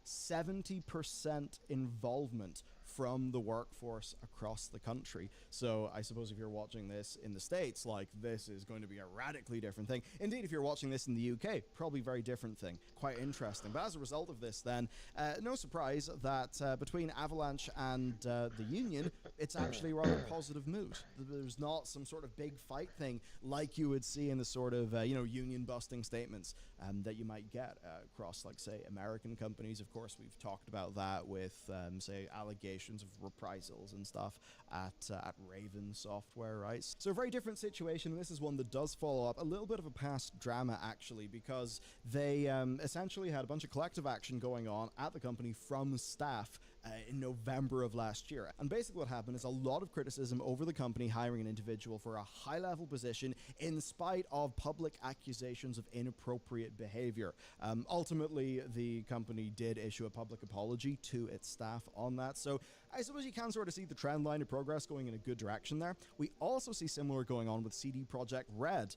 70% involvement from the workforce across the country. So I suppose if you're watching this in the States, this is going to be a radically different thing. Indeed, if you're watching this in the UK, probably very different thing. Quite interesting. But as a result of this, then, no surprise that between Avalanche and the union, it's actually a rather positive mood. There's not some sort of big fight thing like you would see in the sort of, union-busting statements that you might get across, say, American companies. Of course, we've talked about that with, say, allegations of reprisals and stuff at Raven Software, right? So a very different situation. This is one that does follow up a little bit of a past drama, actually, because they essentially had a bunch of collective action going on at the company from staff in November of last year. And basically what happened is a lot of criticism over the company hiring an individual for a high-level position in spite of public accusations of inappropriate behavior. Ultimately, the company did issue a public apology to its staff on that. So I suppose you can sort of see the trend line of progress going in a good direction there. We also see similar going on with CD Projekt Red.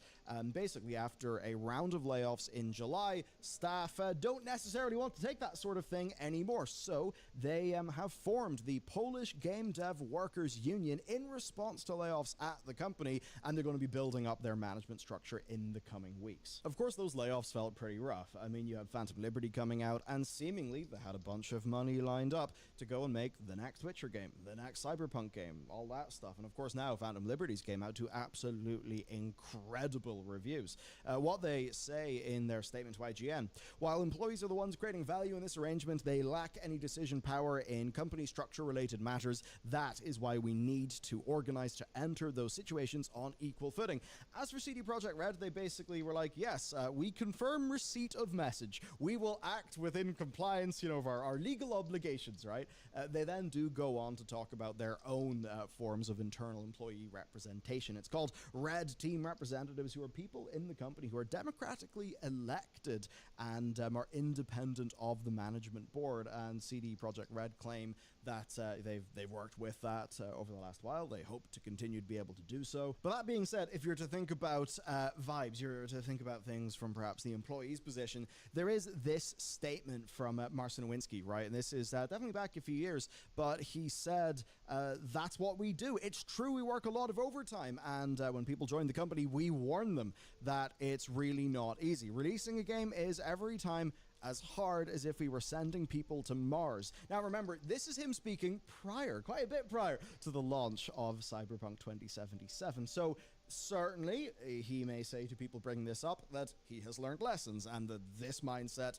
Basically, after a round of layoffs in July, staff don't necessarily want to take that sort of thing anymore. So they have formed the Polish Game Dev Workers Union in response to layoffs at the company, and they're going to be building up their management structure in the coming weeks. Of course, those layoffs felt pretty rough. I mean, you had Phantom Liberty coming out, and seemingly they had a bunch of money lined up to go and make the next Witcher game, the next Cyberpunk game, all that stuff. And of course, now Phantom Liberties came out to absolutely incredible reviews. What they say in their statement to IGN: while employees are the ones creating value in this arrangement, they lack any decision power in company structure related matters. That is why we need to organize to enter those situations on equal footing. As for CD Projekt Red, they basically were like, yes, we confirm receipt of message. We will act within compliance, of our legal obligations, right? They then do go on to talk about their own forms of internal employee representation. It's called Red Team Representatives, who are people in the company who are democratically elected and are independent of the management board. And CD Projekt Red claim that they've worked with that over the last while. They hope to continue to be able to do so. But that being said, if you're to think about vibes, you're to think about things from perhaps the employee's position, there is this statement from Marcin Nowinski, right? And this is definitely back a few years, but he said, that's what we do. It's true, we work a lot of overtime, and when people join the company, we warn them that it's really not easy. Releasing a game is every time as hard as if we were sending people to Mars. Now remember, this is him speaking quite a bit prior to the launch of Cyberpunk 2077. So certainly he may say to people bringing this up that he has learned lessons, and that this mindset,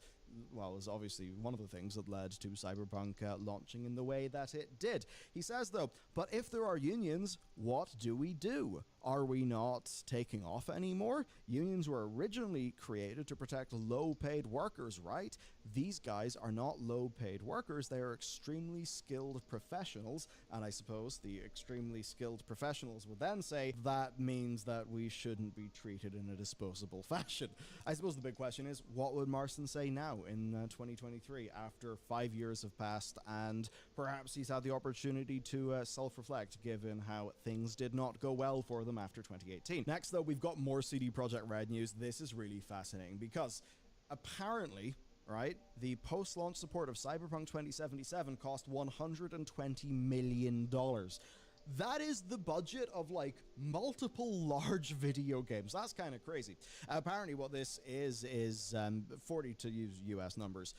well, is obviously one of the things that led to Cyberpunk launching in the way that it did. He says, though, but if there are unions, what do we do? Are we not taking off anymore? Unions were originally created to protect low-paid workers, right? These guys are not low-paid workers. They are extremely skilled professionals, and I suppose the extremely skilled professionals would then say that means that we shouldn't be treated in a disposable fashion. I suppose the big question is, what would Marston say now in 2023 after 5 years have passed, and perhaps he's had the opportunity to self-reflect given how things did not go well for them after 2018. Next, though, we've got more CD Projekt Red news. This is really fascinating because apparently, right, the post-launch support of Cyberpunk 2077 cost $120 million. That is the budget of like multiple large video games. That's kind of crazy. Apparently what this is 40, to use US numbers,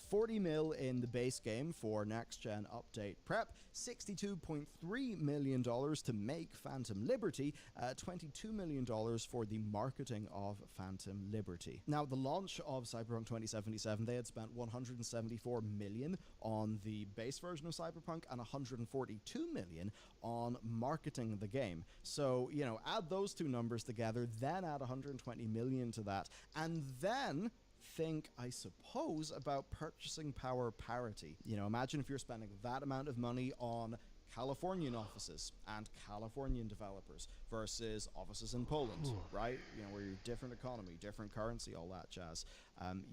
40 mil in the base game for next gen update prep, $62.3 million to make Phantom Liberty, $22 million for the marketing of Phantom Liberty. Now, the launch of Cyberpunk 2077, they had spent $174 million on the base version of Cyberpunk and $142 million on marketing the game. So, add those two numbers together, then add $120 million to that, and then think, I suppose, about purchasing power parity. Imagine if you're spending that amount of money on Californian offices and Californian developers versus offices in Poland, right? Where you're different economy, different currency, all that jazz.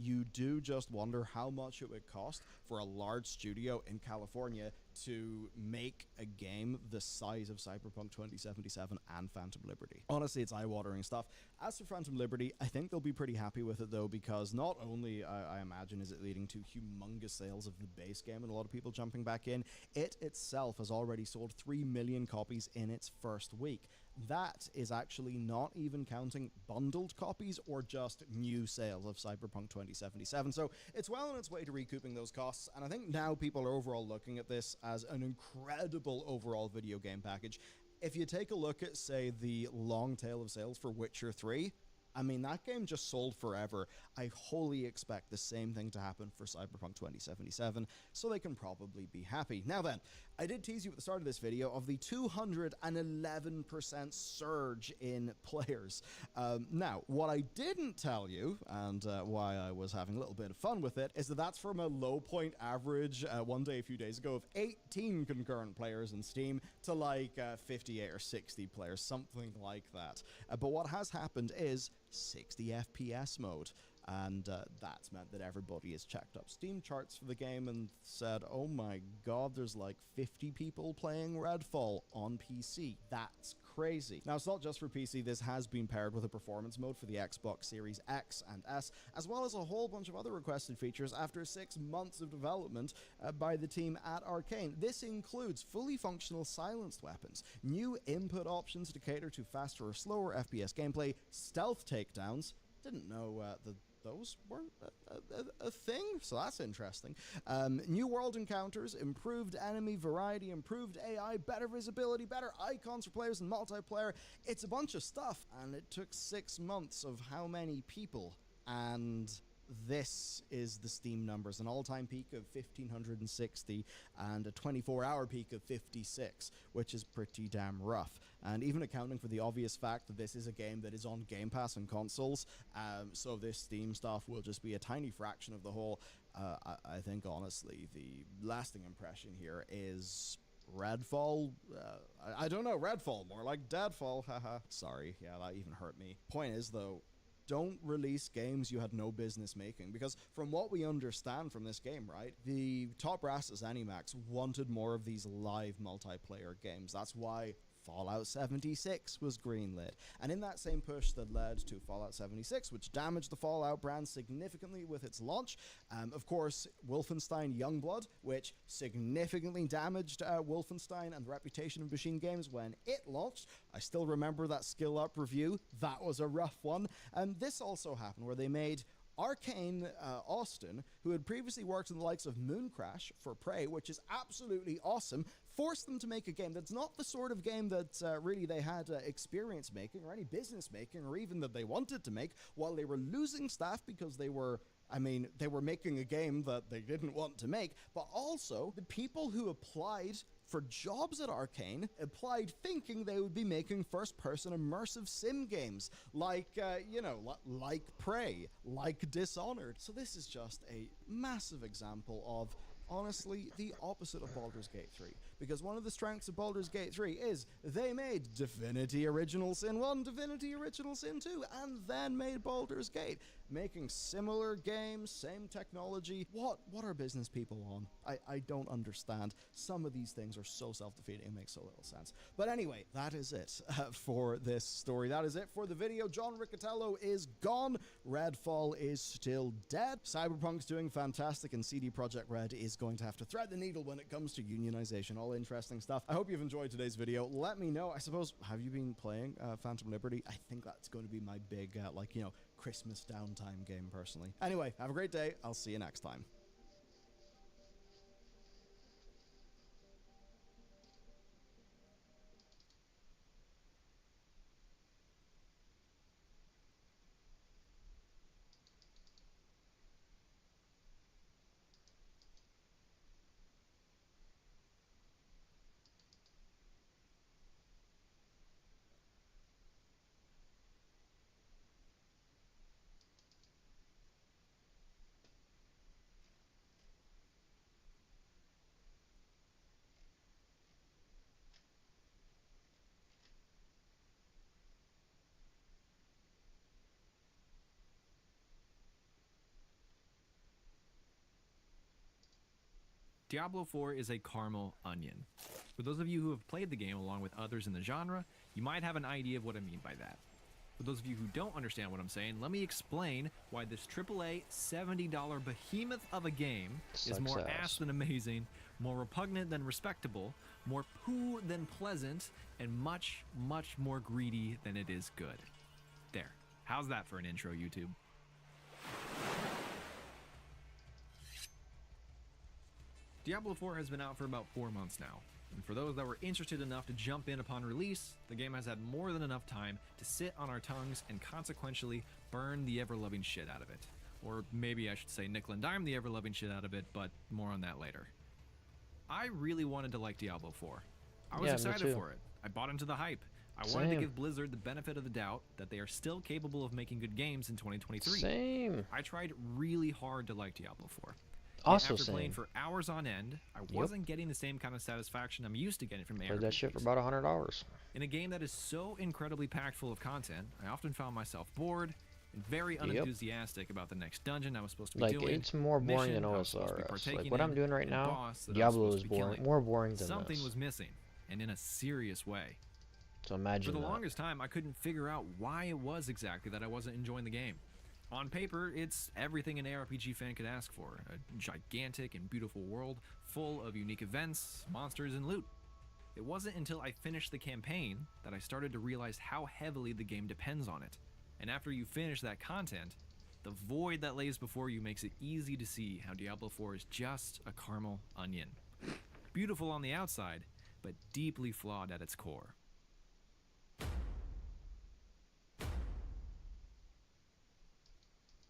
You do just wonder how much it would cost for a large studio in California to make a game the size of Cyberpunk 2077 and Phantom Liberty. Honestly, it's eye-watering stuff. As for Phantom Liberty, I think they'll be pretty happy with it, though, because not only, I imagine, is it leading to humongous sales of the base game and a lot of people jumping back in, it itself has already sold 3 million copies in its first week. That is actually not even counting bundled copies or just new sales of Cyberpunk 2077. So it's well on its way to recouping those costs, and I think now people are overall looking at this as an incredible overall video game package. If you take a look at, say, the long tail of sales for Witcher 3, I mean, that game just sold forever. I wholly expect the same thing to happen for Cyberpunk 2077, so they can probably be happy. Now then, I did tease you at the start of this video of the 211% surge in players. Now, what I didn't tell you, and why I was having a little bit of fun with it, is that that's from a low point average one day a few days ago of 18 concurrent players in Steam to like 58 or 60 players, something like that. But what has happened is 60 FPS mode. and that's meant that everybody has checked up Steam charts for the game and said, oh my god, there's like 50 people playing Redfall on PC. That's crazy. Now, it's not just for PC. This has been paired with a performance mode for the Xbox Series X and S, as well as a whole bunch of other requested features after 6 months of development by the team at Arcane. This includes fully functional silenced weapons, new input options to cater to faster or slower FPS gameplay, stealth takedowns. Didn't know those weren't a thing, so that's interesting. New world encounters, improved enemy variety, improved AI, better visibility, better icons for players in multiplayer. It's a bunch of stuff, and it took 6 months of how many people? And this is the Steam numbers: an all-time peak of 1,560 and a 24-hour peak of 56, which is pretty damn rough. And even accounting for the obvious fact that this is a game that is on Game Pass and consoles, so this Steam stuff will just be a tiny fraction of the whole. I think, honestly, the lasting impression here is Redfall. I don't know, Redfall, more like Deadfall, haha. Sorry, yeah, that even hurt me. Point is, though, don't release games you had no business making, because from what we understand from this game, right, the top brass at ZeniMax wanted more of these live multiplayer games. That's why Fallout 76 was greenlit. And in that same push that led to Fallout 76, which damaged the Fallout brand significantly with its launch, of course, Wolfenstein Youngblood, which significantly damaged Wolfenstein and the reputation of Machine Games when it launched. I still remember that skill up review. That was a rough one. And this also happened where they made Arcane Austin, who had previously worked in the likes of Mooncrash for Prey, which is absolutely awesome, forced them to make a game that's not the sort of game that really they had experience making or any business making or even that they wanted to make, while they were losing staff because they were making a game that they didn't want to make. But also, the people who applied for jobs at Arcane applied thinking they would be making first-person immersive sim games like, like Prey, like Dishonored. So this is just a massive example of, honestly, the opposite of Baldur's Gate 3. Because one of the strengths of Baldur's Gate 3 is they made Divinity Original Sin 1, Divinity Original Sin 2, and then made Baldur's Gate. Making similar games, same technology. What are business people on? I don't understand. Some of these things are so self-defeating, it makes so little sense. But anyway, that is it for this story. That is it for the video. John Riccatello is gone. Redfall is still dead. Cyberpunk's doing fantastic, and CD Projekt Red is going to have to thread the needle when it comes to unionization. All interesting stuff. I hope you've enjoyed today's video. Let me know. I suppose, have you been playing Phantom Liberty? I think that's going to be my big, Christmas downtime game, personally. Anyway, have a great day. I'll see you next time. Diablo 4 is a caramel onion. For those of you who have played the game along with others in the genre, you might have an idea of what I mean by that. For those of you who don't understand what I'm saying, let me explain why this AAA $70 behemoth of a game is more ass than amazing, more repugnant than respectable, more poo than pleasant, and much, much more greedy than it is good. There. How's that for an intro, YouTube? Diablo 4 has been out for about 4 months now, and for those that were interested enough to jump in upon release, the game has had more than enough time to sit on our tongues and consequentially burn the ever-loving shit out of it. Or maybe I should say nickel and dime the ever-loving shit out of it, but more on that later. I really wanted to like Diablo 4. I was excited for it. I bought into the hype. I wanted to give Blizzard the benefit of the doubt that they are still capable of making good games in 2023. Same. I tried really hard to like Diablo 4. Also after playing for hours on end, I wasn't getting the same kind of satisfaction I'm used to getting from ARPGs. Played that shit for about $100. In a game that is so incredibly packed full of content, I often found myself bored, and very unenthusiastic about the next dungeon I was supposed to be Like, doing. it's more boring mission than I was supposed to be Osrs. partaking Like, what I'm in, doing right and now, boss that I was Diablo supposed is to be boring, killing. more boring than Something this. was missing, and in a serious way. So For imagine the that. longest time, I couldn't figure out why it was exactly that I wasn't enjoying the game. On paper, it's everything an ARPG fan could ask for. A gigantic and beautiful world full of unique events, monsters, and loot. It wasn't until I finished the campaign that I started to realize how heavily the game depends on it. And after you finish that content, the void that lays before you makes it easy to see how Diablo 4 is just a caramel onion. Beautiful on the outside, but deeply flawed at its core.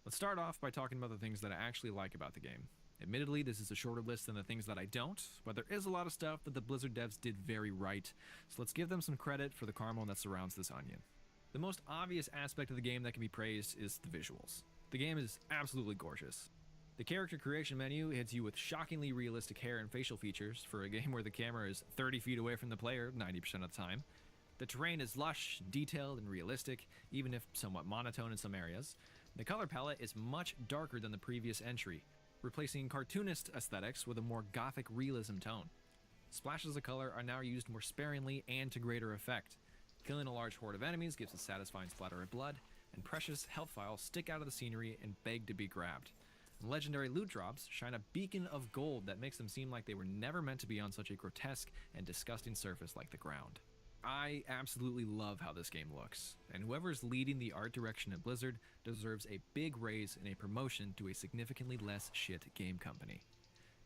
Let's start off by talking about the things that I actually like about the game. Admittedly, this is a shorter list than the things that I don't, but there is a lot of stuff that the Blizzard devs did very right, so let's give them some credit for the caramel that surrounds this onion. The most obvious aspect of the game that can be praised is the visuals. The game is absolutely gorgeous. The character creation menu hits you with shockingly realistic hair and facial features for a game where the camera is 30 feet away from the player 90% of the time. The terrain is lush, detailed, and realistic, even if somewhat monotone in some areas. The color palette is much darker than the previous entry, replacing cartoonist aesthetics with a more gothic realism tone. Splashes of color are now used more sparingly and to greater effect. Killing a large horde of enemies gives a satisfying splatter of blood, and precious health files stick out of the scenery and beg to be grabbed. And legendary loot drops shine a beacon of gold that makes them seem like they were never meant to be on such a grotesque and disgusting surface like the ground. I absolutely love how this game looks, and whoever's leading the art direction at Blizzard deserves a big raise and a promotion to a significantly less shit game company.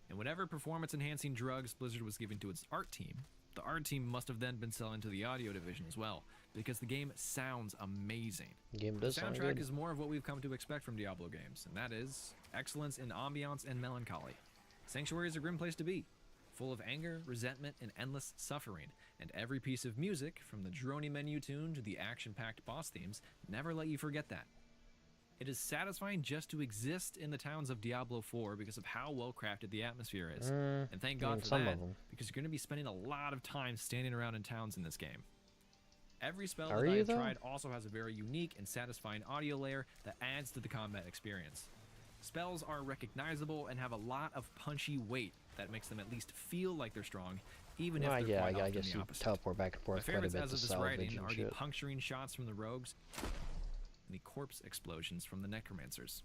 And whatever performance-enhancing drugs Blizzard was giving to its art team, the art team must have then been selling to the audio division as well, because the game sounds amazing. The game The does sound soundtrack good. is more of what we've come to expect from Diablo games, and that is excellence in ambiance and melancholy. Sanctuary is a grim place to be, full of anger, resentment, and endless suffering, and every piece of music, from the droning menu tune to the action-packed boss themes, never let you forget that. It is satisfying just to exist in the towns of Diablo 4 because of how well crafted the atmosphere is. And thank God for some that, of them. because you're going to be spending a lot of time standing around in towns in this game. Every spell Are that I you, have though? tried also has a very unique and satisfying audio layer that adds to the combat experience. Spells are recognizable and have a lot of punchy weight that makes them at least feel like they're strong, even if they're Yeah, quite I often guess the you opposite. teleport back and My forth quite a favorites bit as to of this salvage writing and are the shit. puncturing shots from the rogues and the corpse explosions from the necromancers.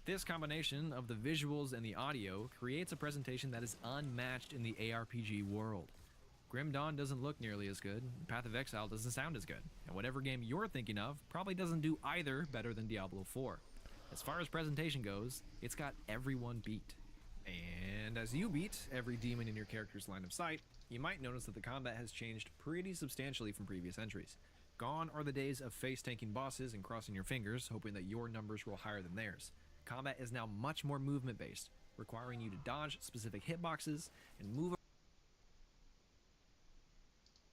This combination of the visuals and the audio creates a presentation that is unmatched in the ARPG world. Grim Dawn doesn't look nearly as good, and Path of Exile doesn't sound as good, and whatever game you're thinking of probably doesn't do either better than Diablo 4. As far as presentation goes, it's got everyone beat. And as you beat every demon in your character's line of sight, you might notice that the combat has changed pretty substantially from previous entries. Gone are the days of face-tanking bosses and crossing your fingers, hoping that your numbers roll higher than theirs. Combat is now much more movement-based, requiring you to dodge specific hitboxes and move